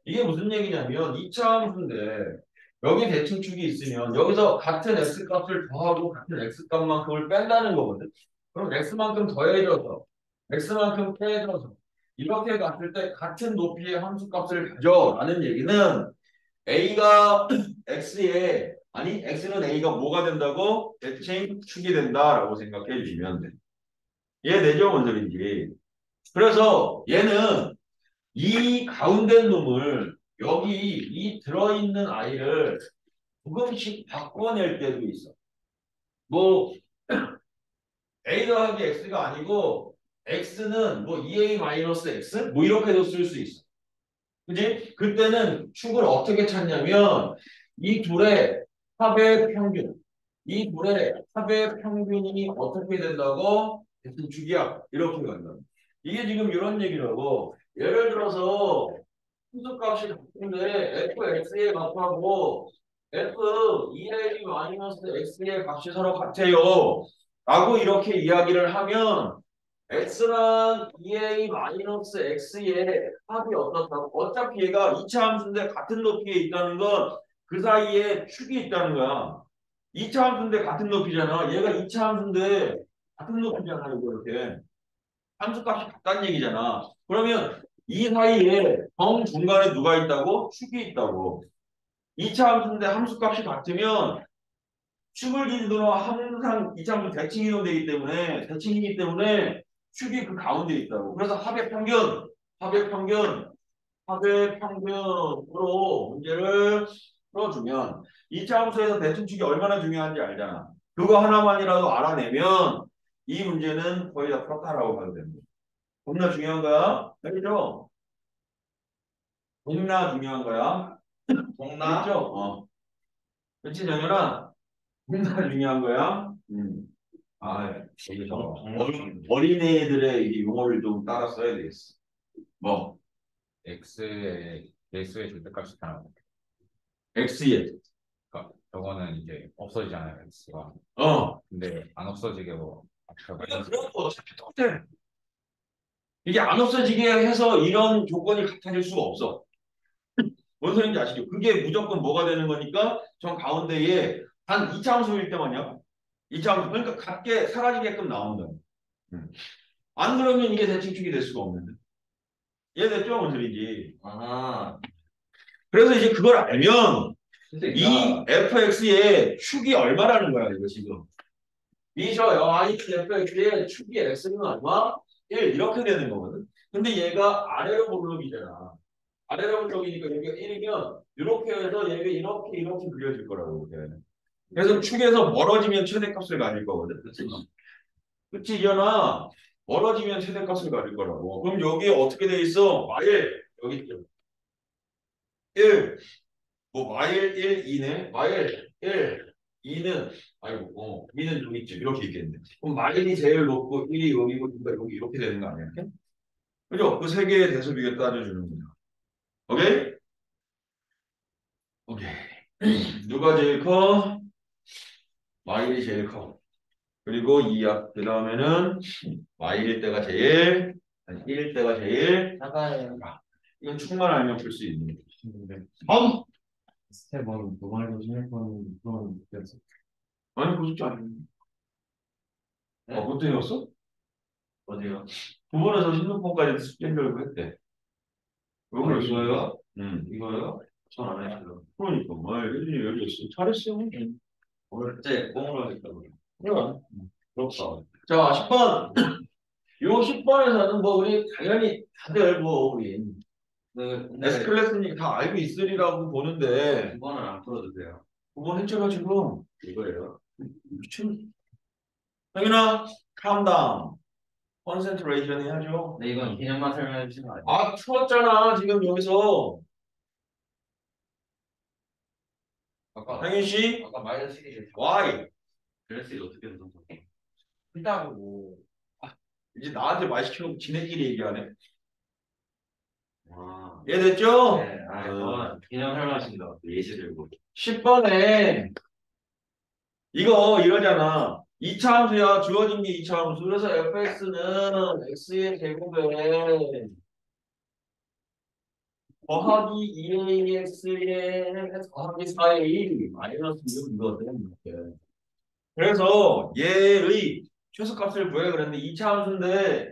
이게 무슨 얘기냐면 2차 함수인데 여기 대칭축이 있으면 여기서 같은 x값을 더하고 같은 x값만큼을 뺀다는 거거든. 그럼 x만큼 더해져서 x만큼 빼져서 이렇게 갔을 때 같은 높이의 함수값을 가져라는 얘기는 a가 x에 아니 x는 a가 뭐가 된다고? 대칭축이 된다라고 생각해 주시면 돼. 이해되죠? 뭔 소리인지. 그래서 얘는 이 가운데 놈을 여기 이 들어있는 아이를 조금씩 바꿔낼 때도 있어. 뭐 a 더하기 x가 아니고 x는 뭐 2a-x 뭐 이렇게도 쓸 수 있어. 그지? 그때는 축을 어떻게 찾냐면 이 둘의 합의 평균 이 둘의 합의 평균이 어떻게 된다고? 대충 축이야. 이렇게 간다. 이게 지금 이런 얘기라고 예를 들어서 함수값이 같은데 fx의 값하고 f 2a 마이너스 x의 값이 서로 같아요. 라고 이렇게 이야기를 하면 x랑 2a 마이너스 x의 합이 어떻다고? 어차피 얘가 2차 함수인데 같은 높이에 있다는 건 그 사이에 축이 있다는 거야. 2차 함수인데 같은 높이잖아. 얘가 2차 함수인데 같은 높이잖아. 이거 이렇게. 함수값이 같다는 얘기잖아. 그러면 이 사이에 정 중간에 누가 있다고? 축이 있다고. 2차 함수인데 함수값이 같으면 축을 기준으로 항상 2차 함수 대칭 이동되기 때문에 대칭이기 때문에 축이 그 가운데 있다고. 그래서 합의 평균으로 문제를 풀어주면 2차 함수에서 대칭축이 얼마나 중요한지 알잖아. 그거 하나만이라도 알아내면 이 문제는 거의 다 풀었다라고 봐도 됩니다. 겁나 중요한 거야. 알겠죠? 겁나 중요한 거야. 동나 알겠죠? 그렇지, 정연아? 겁나 중요한 거야. 여기서 어린애들의 이 용어를 좀 따라 써야 되겠어. 뭐 x의 개수의 절대값이 다 x에 그러니까 저거는 이제 없어지잖아요 x가. 근데 안 없어지게 뭐 그러니까 그런 거 어차피 똑같아. 이게 안 없어지게 해서 이런 조건이 같아질 수가 없어. 뭔 소리인지 아시죠? 그게 무조건 뭐가 되는 거니까 저 가운데에 단 2차함수일 때만요. 2차함수 그러니까 같게 사라지게끔 나온다. 안 그러면 이게 대칭축이 될 수가 없는데. 이해됐죠? 뭔 소리지? 아, 그래서 이제 그걸 알면 이 선생님, fx의 축이 얼마라는 거야 이거 지금. 이셔요. 이 fx의 축이 x는 얼마? 1 이렇게 되는 거거든. 근데 얘가 아래로 볼록이잖아. 아래로 볼록이니까 여기가 1이면 이렇게 해서 얘가 이렇게 그려질 거라고. 이렇게. 그래서 축에서 멀어지면 최대값을 가질 거거든. 그치? 그치, 이현아? 멀어지면 최대값을 가질 거라고. 그럼 여기 어떻게 돼 있어? 마일 여기 있죠. 1. 뭐 마일 1, 2네. 마일 1, 2는 아이고 2는 여기 있지. 이렇게 있겠네. 그럼 마일이 제일 높고 1이 여기고 그러니까 여기 이렇게 되는 거 아니야? 이렇게? 그죠? 그 세 개의 대소비가 따져주는 거야. 오케이? 오케이. 누가 제일 커? 마일이 제일 커. 그리고 2야. 그 다음에는 Y일 때가 제일, 1일 때가 제일 작아요. 이건 축만 알면 풀 수 있는 거지. 다음! 스텝 1, 노말도 신입번은 그런 느꼈어. 아니, 고집지 않네. 그것도 해왔어? 어디요? 9번에서 16번까지 숙제 결고 했대. 왜 그랬어? 이거요? 이거요? 전 안 했어요. 그러니까, 예준이 여기 있어. 잘했어. 오늘 때 꽁으로 하겠다고. 그래. 부럽다. 자, 10번. 요 10번에서는 뭐, 우리 당연히 다들 뭐, 우리 S클래스니 다 알고 있으리라고 보는데, 2번은 안 풀어주세요. 9번 했잖아, 이거예요. 미친. 형이나 calm 컨센트레이션 해야죠. 근데 이건 개념만 설명해 주시면 안 돼요? 아, 풀었잖아, 지금 여기서. 아까 당윤 씨, 아까 마이너스 1이 why? 밸런스 어떻게 해서 풀다고. 이제 나한테 말 시켜놓고 지네끼리 얘기하네. 와. 이해됐죠? 네, 이건 개념 설명하신다. 예시 들고. 10번에 이거 이러잖아. 2차 함수야. 주어진 게 2차 함수. 그래서 fx는 x의 제곱에 더하기 2ax의 더하기 4a 마이너스 6이거든. 이렇게. 그래서 얘의 최소값을 구해 그랬는데 2차 함수인데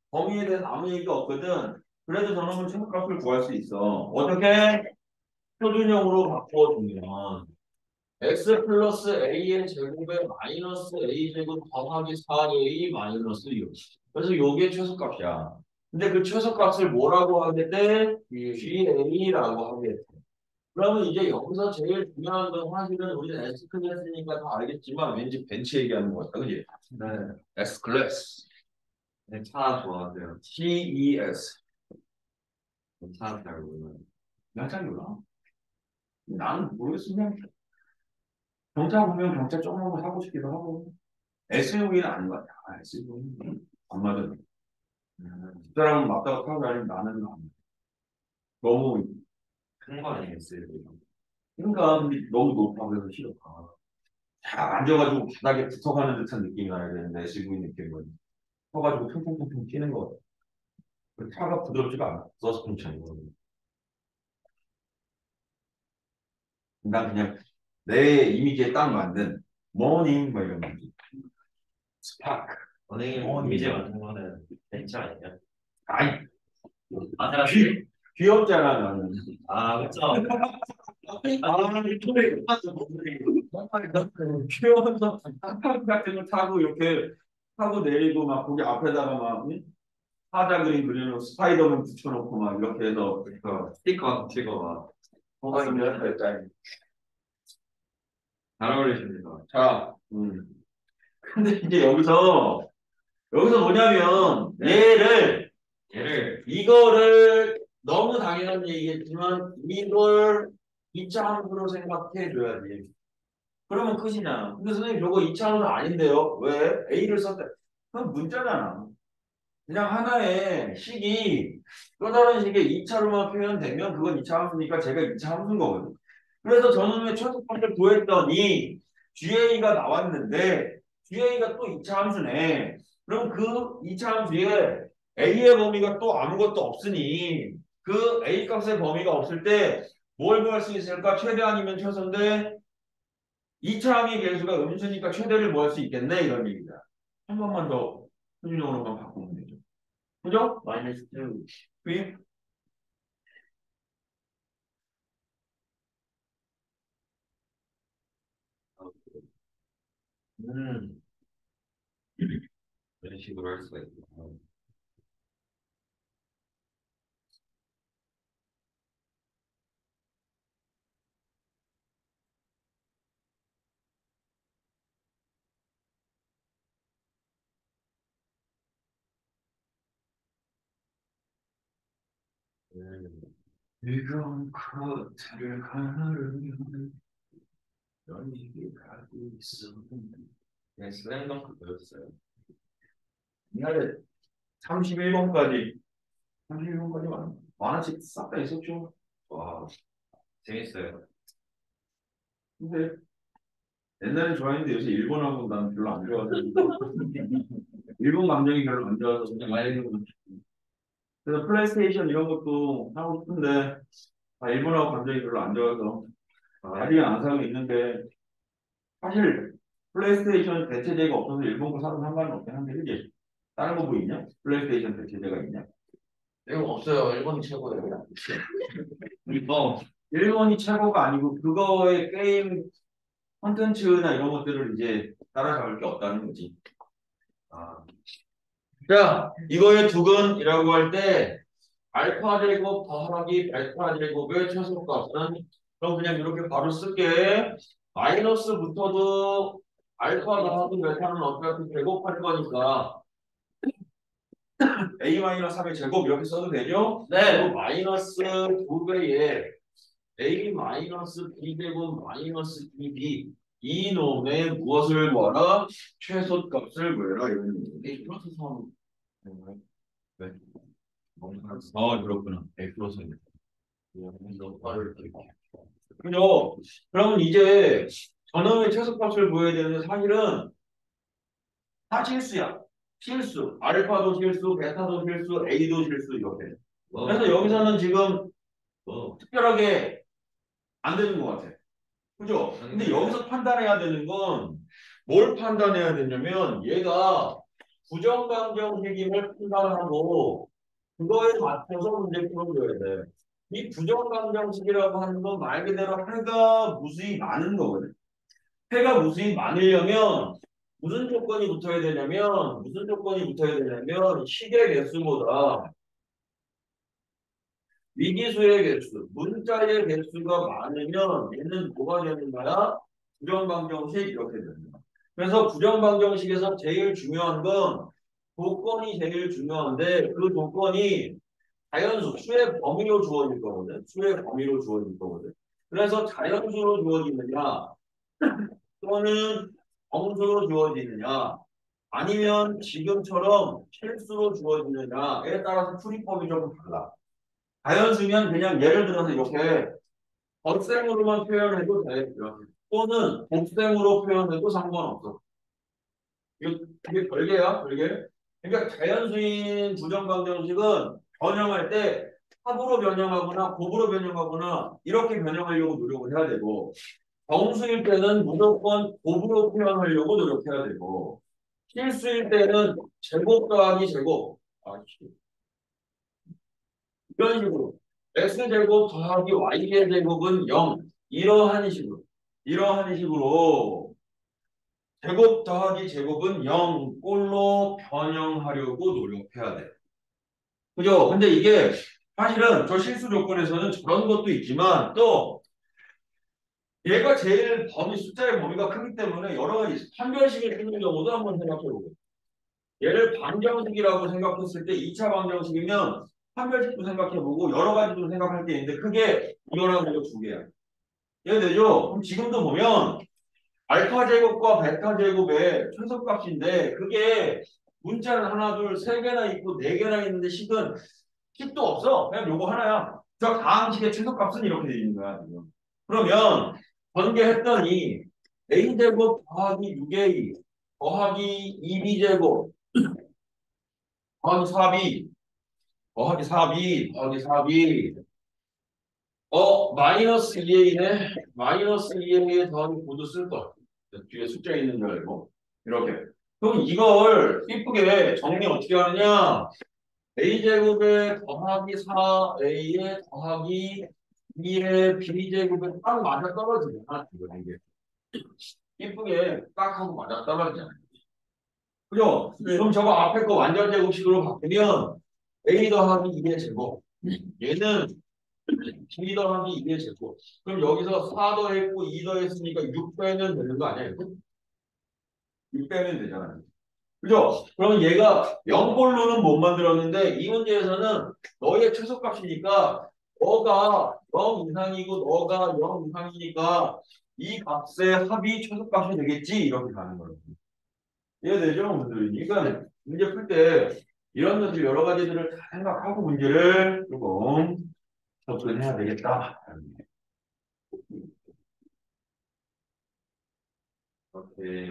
범위에 대해서 아무 얘기가 없거든. 그래도 저놈은 최소값을 구할 수 있어. 어떻게? 표준형으로 바꿔주면 x 플러스 a의 제곱에 마이너스 a 제곱 더하기 4a 마이너스 6. 그래서 요게 최소값이야. 근데 그 최소값을 뭐라고 하겠대? GA라고 하겠대. 그러면 이제 여기서 제일 중요한 건 사실은 우리는 S 클래스니까 다 알겠지만 왠지 벤치 얘기하는 것 같다. 그지? 네. S 클래스. 네, 차 좋아하세요. CES. 차 잘 몰라요. 잘 몰라. 나는 모르겠어. 그냥 경차 보면 경차 조금 하고 싶기도 하고. SUV는 아닌 것 같아. SUV는 안 맞아. 그 사람은 맞다고 타고 다니면 나는 안 맞아. 너무 큰 거 아니겠어요? 그러니까 근데 너무 높아 그래서 싫어. 잘 앉아가지고 바닥에 붙어가는 듯한 느낌이 나야 되는데 SUV 느낌은 서가지고 퉁퉁퉁퉁 튀는 거 같아. 차가 부드럽지가 않아. 서스펜션이. 난 그냥 내 이미지에 딱 맞는 모닝 뭐 이런 거지. 스파크. 선생님 이미지 같은 거는 벤츠 아니에요? 아이 아테라스? 귀엽잖아 나는. 아, 그쵸. 귀여워서 스파크 같은 거 타고 이렇게 타고 내리고 막 거기 앞에다가 막 사자 그림 그려놓고 스파이더맨 붙여놓고 막 이렇게 해서 스티커 붙이고 막. 잘 어울리십니다. 자, 근데 이제 여기서 뭐냐면 얘를 이거를 너무 당연한 얘기겠지만 이걸 2차 함수로 생각해 줘야지. 그러면 끝이잖아. 근데 선생님 저거 2차함수 아닌데요? 왜? A를 썼다. 그건 문자잖아. 그냥 하나의 식이 또 다른 식의 2차로만 표현되면 그건 2차 함수니까 제가 2차 함수인 거거든. 그래서 저는 최소값을 구했더니 GA가 나왔는데 GA가 또 2차 함수네. 그럼 그 2차 함수에 A의 범위가 또 아무것도 없으니 그 A 값의 범위가 없을 때 뭘 구할 수 있을까? 최대 아니면 최소인데 2차 함의 개수가 음수니까 최대를 구할 수 있겠네 이런 얘기다. 한 번만 더 표준형으로만 바꾸면 되죠. 그죠? 마이너스 2. 그 음, 이런 식으로 할 수가 있고. 이런 커트를 가르면 너에게 가고 있어. 그냥 슬램덩크 배웠어요. 옛날에 31번까지 31번까지 만화책 싹 다 있었죠. 와, 재밌어요. 근데 옛날엔 좋아했는데 요새 일본하고 난 별로 안 좋아서 일본 감정이 별로 안 좋아서 그냥 많이 그래서 플레이스테이션 이런 것도 하고 싶은데 일본하고 감정이 별로 안 좋아서 아직은 안 사고 있는데 사실 플레이스테이션 대체제가 없어서 일본 거 사도 상관은 없긴 한데 그지? 다른 거 뭐 있냐? 플레이스테이션 대체제가 있냐? 이거 없어요. 일본이 최고예요. 일본이 최고가 아니고 그거의 게임 콘텐츠나 이런 것들을 이제 따라잡을 게 없다는 거지. 아, 자, 이거의 두근이라고 할 때 알파 제곱 더하기 베타 제곱의 최소값은 그럼 그냥 이렇게 바로 쓸게. 마이너스부터도 알파 더하기 베타는 어차피 제곱할 거니까 a-3의 제곱 이렇게 써도 되죠? 네. 그리고 마이너스 2배에 a b 제곱 마이너스 2b 이놈의 무엇을 구하라? 최소값을 구해라 이런 얘기. 플러스 3. 네. 뭔가 그렇구나. A 플러스 1. 그죠? 그러면 이제 저놈의 최소값을 구해야 되는데 사실은 다 실수야. 실수. 알파도 실수, 베타도 실수, A도 실수 이렇게. 그래서 여기서는 지금 특별하게 안 되는 것 같아. 그죠? 근데 여기서 판단해야 되는 건 뭘 판단해야 되냐면 얘가 부정강정식임을 판단하고 그거에 맞춰서 문제 풀어줘야 돼. 이 부정강정식이라고 하는 건 말 그대로 해가 무수히 많은 거거든. 해가 무수히 많으려면 무슨 조건이 붙어야 되냐면 식의 개수보다 위기수의 개수, 문자의 개수가 많으면 얘는 뭐가 되는 거야? 부정방정식 이렇게 되는 거야. 그래서 부정방정식에서 제일 중요한 건 조건이 제일 중요한데 그 조건이 자연수, 수의 범위로 주어질 거거든. 수의 범위로 주어질 거거든. 그래서 자연수로 주어지느냐 또는 정수로 주어지느냐 아니면 지금처럼 실수로 주어지느냐에 따라서 풀이법이 좀 달라. 자연수면 그냥 예를 들어서 이렇게 덧셈으로만 표현해도 돼. 이렇게. 또는 곱셈으로 표현해도 상관없어. 이게 별개야, 별개. 그러니까 자연수인 부정방정식은 변형할 때 합으로 변형하거나 곱으로 변형하거나 이렇게 변형하려고 노력을 해야 되고 정수일 때는 무조건 곱으로 표현하려고 노력해야 되고 실수일 때는 제곱 더하기 제곱 이런 식으로 x제곱 더하기 y의 제곱은 0 이러한 식으로 제곱 더하기 제곱은 0 꼴로 변형하려고 노력해야 돼. 그죠? 근데 이게 사실은 저 실수 조건에서는 저런 것도 있지만 또 얘가 제일 숫자의 범위가 크기 때문에 여러 가지 판별식을 쓰는 경우도 한번 생각해보고 얘를 방정식이라고 생각했을 때 2차 방정식이면 판별식도 생각해보고 여러 가지도 생각할 게 있는데 크게 이거랑 이거 두 개야. 이해되죠? 그럼 지금도 보면 알파 제곱과 베타 제곱의 최소값인데 그게 문자는 하나, 둘, 세 개나 있고 네 개나 있는데 식은 10도 없어. 그냥 요거 하나야. 저 다항식의 최소값은 이렇게 돼 있는 거야, 지금. 그러면 전개했더니 a제곱 더하기 6a 더하기 2b제곱 더하기 4b 더하기 4b 더하기 4b 마이너스 2a네. 마이너스 2a에 더하기 9도 쓸 거. 뒤에 숫자 있는 줄 알고. 이렇게. 그럼 이걸 이쁘게 정리 어떻게 하느냐? a제곱에 더하기 4a에 더하기 2의 b제곱에 딱 맞아 떨어지잖아. 이게. 이쁘게 딱 하고 맞아 떨어지잖아. 그죠? 그럼 저거 앞에 거 완전 제곱식으로 바꾸면 a 더하기 2의 제곱. 얘는 b 더하기 2의 제곱. 그럼 여기서 4 더했고 2 더했으니까 6 빼면 되는 거 아니야? 이거? 6 빼면 되잖아요. 그죠? 그럼 얘가 0볼로는 못 만들었는데 이 문제에서는 너의 최소값이니까 너가 0 이상이고 너가 0 이상이니까 이 값의 합이 최소값이 되겠지? 이렇게 가는 거예요. 이해되죠? 그러니까 문제 풀 때 이런 것들 여러 가지들을 다 생각하고 문제를 조금 접근해야 되겠다. 오케이.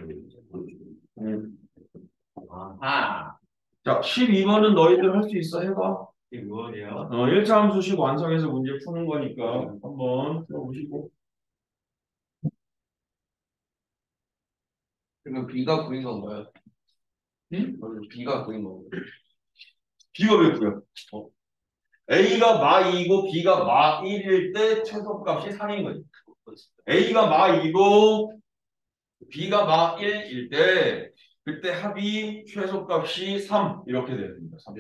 아. 자, 12번은 너희들 할 수 있어. 해봐. 이게 무엇이에요? 1차 함수식 완성해서 문제 푸는 거니까 한번 들어보시고. 그러면 B가 구인 건가요? 응? B가 구인 건가요? B가 왜 구야? A가 마 2고 B가 마 1일 때 최소값이 3인 거지. A가 마 2고 B가 마 1일 때 그때 합이 최소값이 3 이렇게 됩니다. 3.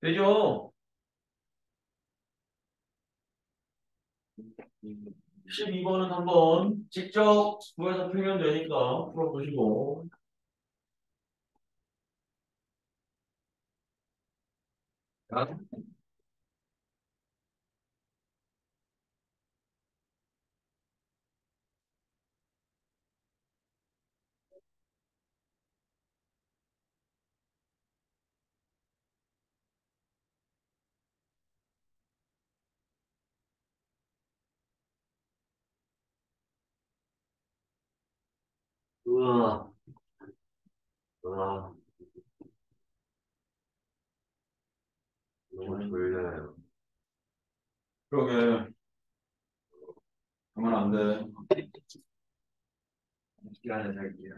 되죠? 12번은 한번 직접 구해서 풀면 되니까 풀어보시고. 자, 우와. 우와. 너무 졸려요. 그러게. 가면 안 돼. 시간에 살게요.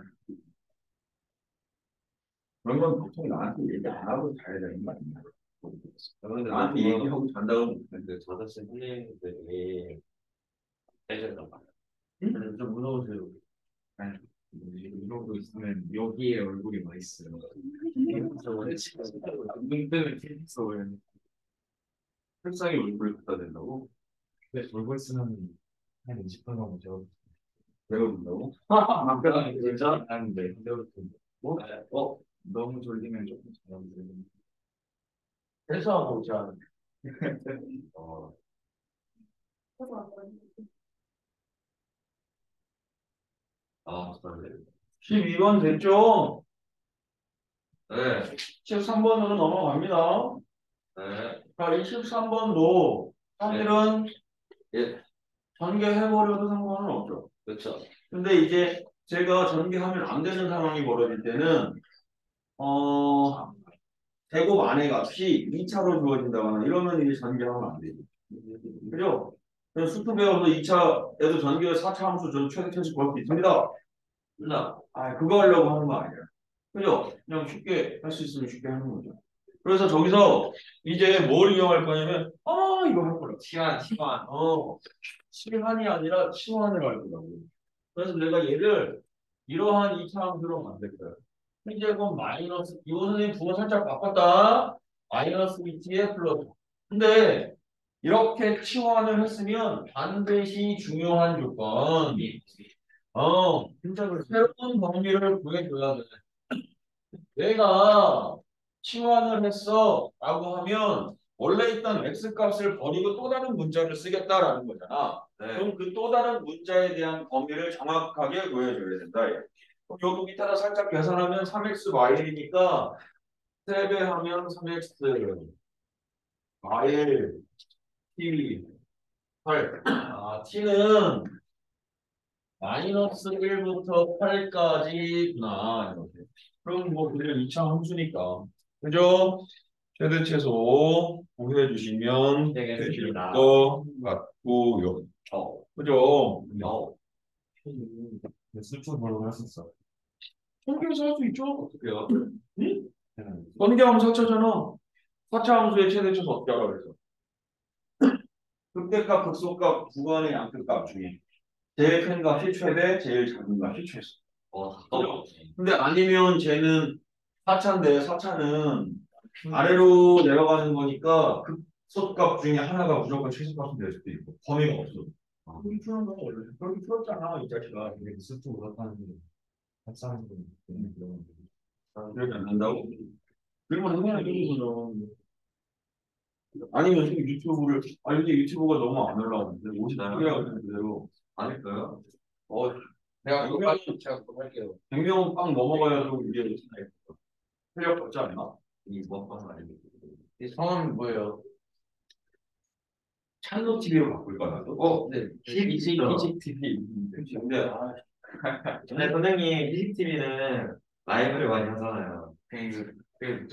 그런 건 보통 나한테 얘기 안 하고 자야 되는 거 아니야? 근데 나한테 얘기하고 잔다고 근데 저자씨 선생님들이 해줬단 말이야. 응? 근데 좀 무서우세요. 아니, 이 정도 있으면 여기에 얼굴이 와 있어요. 저번에 진짜 눈 때문에 재밌어 보여요. 책상에 얼굴을 갖다 댄다고? 근데 얼굴 쓰면 한 20분 넘죠. 내가 본다고? 진짜? 하는데 뭐? 너무 졸리면 조금 자는데. 회사하고 오자. 어, sorry. 12번 됐죠? 네. 13번으로 넘어갑니다. 네. 자, 이 13번도 사실은 전개해버려도 상관은 없죠. 그렇죠. 근데 이제 제가 전개하면 안 되는 상황이 벌어질 때는 제곱 안의 값이 2차로 주어진다거나 이러면 이제 전개하면 안 되죠. 그죠? 그냥 수투 배워서 2차에도 전개 4차 함수 전 최대천식 구할 수 있습니다. 그거 하려고 하는 거 아니에요. 그죠? 그냥 쉽게 할 수 있으면 쉽게 하는 거죠. 그래서 저기서 이제 뭘 이용할 거냐면 이거 할 거라고. 시간. 시간이 아니라 시간을 할 거라고. 그래서 내가 얘를 이러한 2차 함수로 만들 거야. 이제곱 마이너스 이거 선생님 부호 살짝 바꿨다. 마이너스 2t에 플러스. 근데 이렇게 치환을 했으면 반드시 중요한 조건. 진짜 그래. 새로운 범위를 구해줘야 돼. 내가 치환을 했어 라고 하면 원래 있던 x 값을 버리고 또 다른 문자를 쓰겠다라는 거잖아. 네. 그럼 그 또 다른 문자에 대한 범위를 정확하게 구해줘야 된다. 얘. 그럼 여기 밑에다 살짝 계산하면 3x y니까 3배하면 3x y t 8. 아, t는 마이너스 1부터 8까지구나. 이렇게. 그럼 뭐 그냥 2차 함수니까. 그죠? 최대 최소 구해 주시면 되실 되겠습니다. 것 같고요. 그죠? 수출 벌로 했었어. 통계에서 할 수 있죠? 어떻게요? 응? 번개하면 4차잖아. 4차 함수의 최대 최소 어떻게 알아 그래서? 극대값, 극소값 구간의 양극값 중에 제일 큰 값이 최대, 제일 작은 값이 최소. 그죠? 근데 아니면 쟤는 4차인데 4차는 아래로 내려가는 거니까 극소값 중에 하나가 무조건 최소값이 될 수도 있고 범위가 없어. 그렇게 푸는 건 원래 그렇게 풀었잖아 이 자식아. 근데 수출 그렇다는 게 학생들 그러지 않는다고? 그러면 해야 되거든. 아니면 지금 유튜브를 근데 유튜브가 너무 안 올라오는데 50분이라고 그대로 아닐까요? 내가 이거 빨리 제가 그거 할게요. 100명은 빵 넘어가야 좀 이게 활력 받지 않나? 이 먹방 아니고. 이 성함이 뭐예요? 찬로 TV로 바꿀까 나도? 네. TV. 그치. 근데 근데 선생님 CCTV는 라이브를 많이 하잖아요.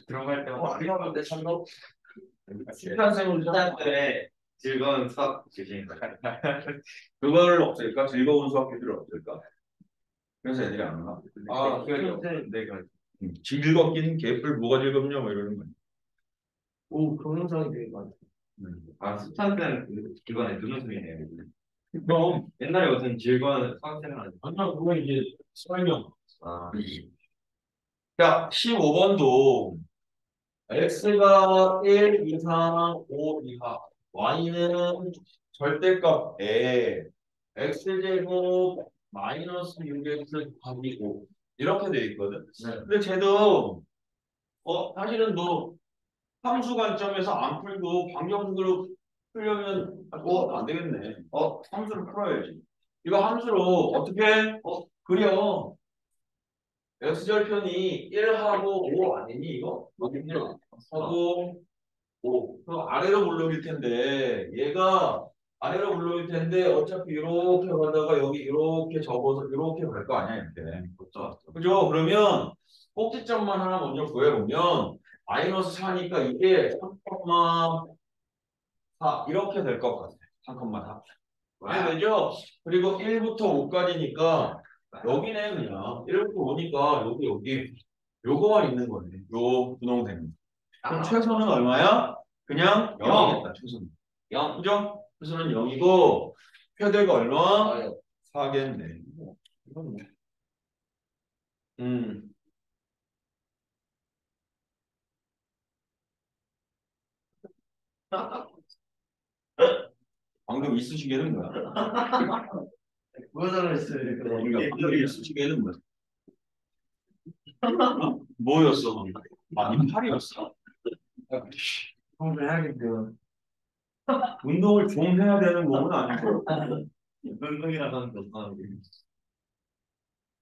들어갈 때마다 아니었는데 참도. 수강생으로 학생들의 즐거운 수업 주시니까. 그거를 없앨까? 즐거운 수학 교실을 없앨까? 그래서 애들이 안 와. 네, 그 즐겁긴 개뿔 뭐가 즐겁냐 뭐 이러는 거야. 오, 동영상이 되게 많아. 수찬쌤 이번에 눈웃음이네요. 그럼 옛날에 무슨 즐거운 수학생활 아니에요? 아니야 그건 이제 설명. 아, 자 15번도 x가 1 이상 5 이하 y는 절대값에 x제곱 마이너스 6x 곱하기 5 이렇게 돼 있거든. 근데 쟤도 사실은 너 함수 관점에서 안 풀고 방정식으로 풀려면 안 되겠네. 함수를 풀어야지. 이거 함수로 어떻게 그려? x절편이 1하고 5 아니니 이거? 하고 5. 그럼 아래로 물러올 텐데 얘가 아래로 물러올 텐데 어차피 이렇게 가다가 여기 이렇게 접어서 이렇게 갈 거 아니야 이렇게. 그죠? 그러면 꼭지점만 하나 먼저 구해보면 마이너스 4니까 이게 3,4 이렇게 될 것 같아. 3,4. 이렇게 되죠? 그리고 1부터 5까지니까 여기네 그냥 1부터 5니까 여기 요거만 있는 거네. 요 분홍색. 그럼 최소는 얼마야? 그냥 0이겠다. 최소는 0. 그죠? 최소는 0이고 최대가 얼마? 4겠네. 이건 뭐. 방금 이쑤시개는 뭐야? 뭐라고 했어요? 방금 이쑤시개는 뭐야? 뭐였어? 방금? 이팔이었어? 공부를 해야겠네요. 운동을 좀 해야 되는 몸은 아니고. 운동이라는 게 없다는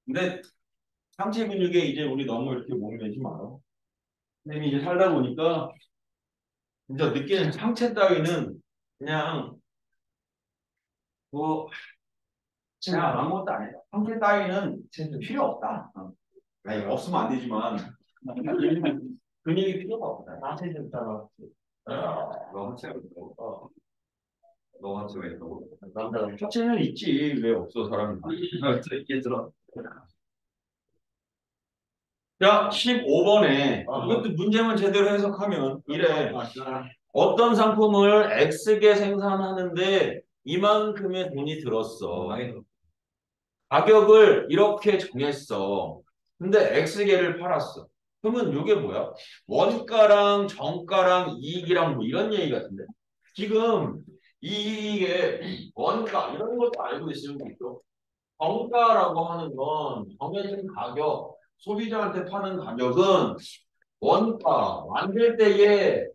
근데 상체 근육에 이제 우리 너무 이렇게 목매지 마요. 선생님이 이제 살다 보니까 진짜 느끼는 상체 따위는 그냥 뭐 그냥 아무것도 안 해요. 상체 따위는 진짜 필요 없다. 아니 없으면 안 되지만 근육이 필요가 없다. 나한테 좀 따라. 너 하체가 있다고? 너 하체가 있다고? 남자가 하체는 있지 왜 없어 사람이. 이게 들어. 자 15번에 이것도 문제만 제대로 해석하면 이래. 어떤 상품을 X개 생산하는데 이만큼의 돈이 들었어. 가격을 이렇게 정했어. 근데 X개를 팔았어. 그러면 이게 뭐야? 원가랑 정가랑 이익이랑 뭐 이런 얘기 같은데. 지금 이게 원가 이런 것도 알고 있으면 좋죠. 정가라고 하는 건 정해진 가격, 소비자한테 파는 가격은 원가 만들 때에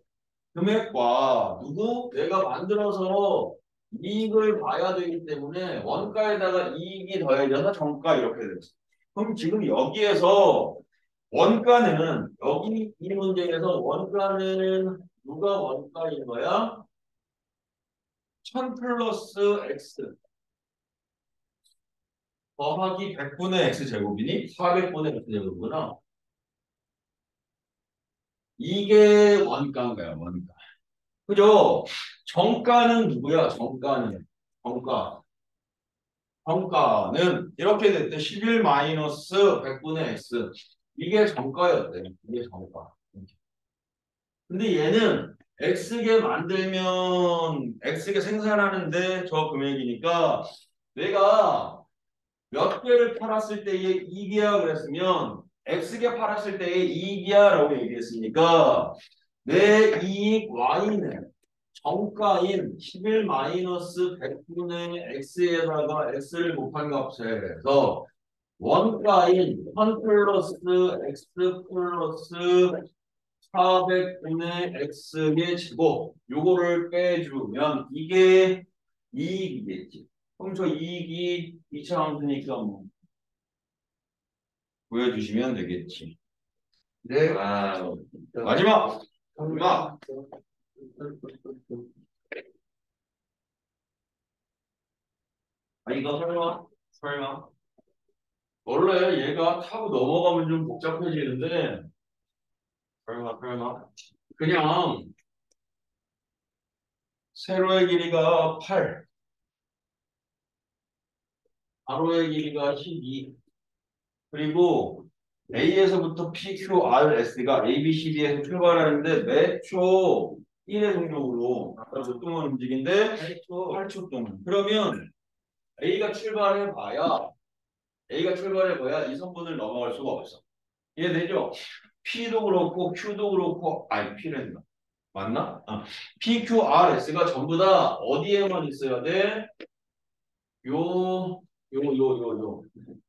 금액과 누구? 내가 만들어서 이익을 봐야 되기 때문에 원가에다가 이익이 더해져서 정가 이렇게 됐어. 그럼 지금 여기에서 원가는 여기 이 문제에서 원가는 누가 원가인 거야? 1000 플러스 x 더하기 100분의 x제곱이니 400분의 x제곱이구나. 이게 원가인 거야, 원가. 그죠? 정가는 누구야? 정가는 이렇게 됐대. 11 마이너스 100분의 x. 이게 정가였대. 이게 정가. 근데 얘는 x게 만들면 x게 생산하는데 저 금액이니까 내가 몇 개를 팔았을 때의 이익이야 그랬으면 x개 팔았을 때의 이익이야 라고 얘기했으니까 내 이익 y는 정가인 11 마이너스 100분의 x에다가 x를 곱한 값에서 원가인 1000 플러스 x 플러스 400분의 x의 제곱 요거를 빼주면 이게 이익이겠지. 그럼 저 이익이 이차함수니까 뭐 보여주시면 되겠지. 네. 아, 마지막 이거 설마 원래 얘가 타고 넘어가면 좀 복잡해지는데 설마 그냥 세로의 길이가 8 가로의 길이가 12 그리고 A에서부터 PQRS가 ABCD에서 출발하는데 매초 1의 속력으로 몇 동안 움직인데 8초 동안. 그러면 A가 출발해봐야 이 성분을 넘어갈 수가 없어. 이해되죠? P도 그렇고 Q도 그렇고 아니 P는 맞나? PQRS가 전부 다 어디에만 있어야 돼? 요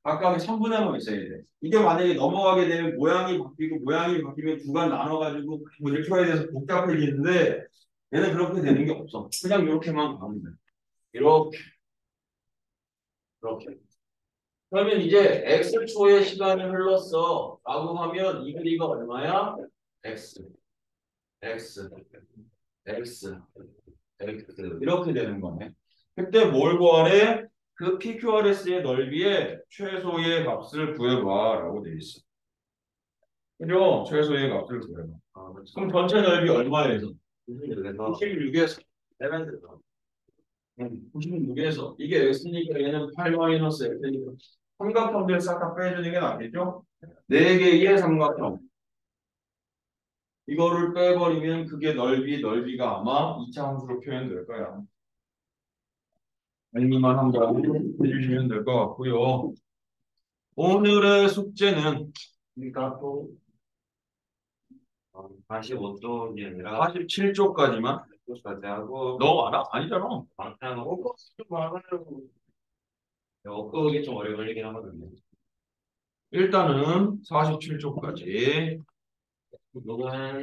각각의 성분에만 있어야 돼. 이게 만약에 넘어가게 되면 모양이 바뀌면 구간 나눠가지고 이렇게 해야 돼서 복잡해지는데 얘는 그렇게 되는 게 없어. 그냥 이렇게만 가면 돼. 이렇게. 그러면 이제 x초의 시간이 흘렀어 라고 하면 이 길이가 얼마야? x 이렇게 되는 거네. 그때 뭘 구하래? 그 PQRS의 넓이에 최소의 값을 구해봐 라고 돼 있어. 그죠? 최소의 값을 구해봐. 그럼 전체 넓이 얼마에서? 96에서 96에서 이게 x니까 얘는 8 마이너스 x니까 삼각형들 싹 다 빼주는 게 낫겠죠? 4개의 삼각형 이거를 빼버리면 그게 넓이가 아마 2차 함수로 표현될 거야. 정리만 한번 해주시면 될 것 같고요. 오늘의 숙제는 우리가 또 45쪽이 아니라 47쪽까지만. 45쪽까지 하고 너 알아? 아니잖아. 막상 좀 많아요. 엇구기 좀 오래 걸리긴 하거든요. 일단은 47쪽까지. 이거는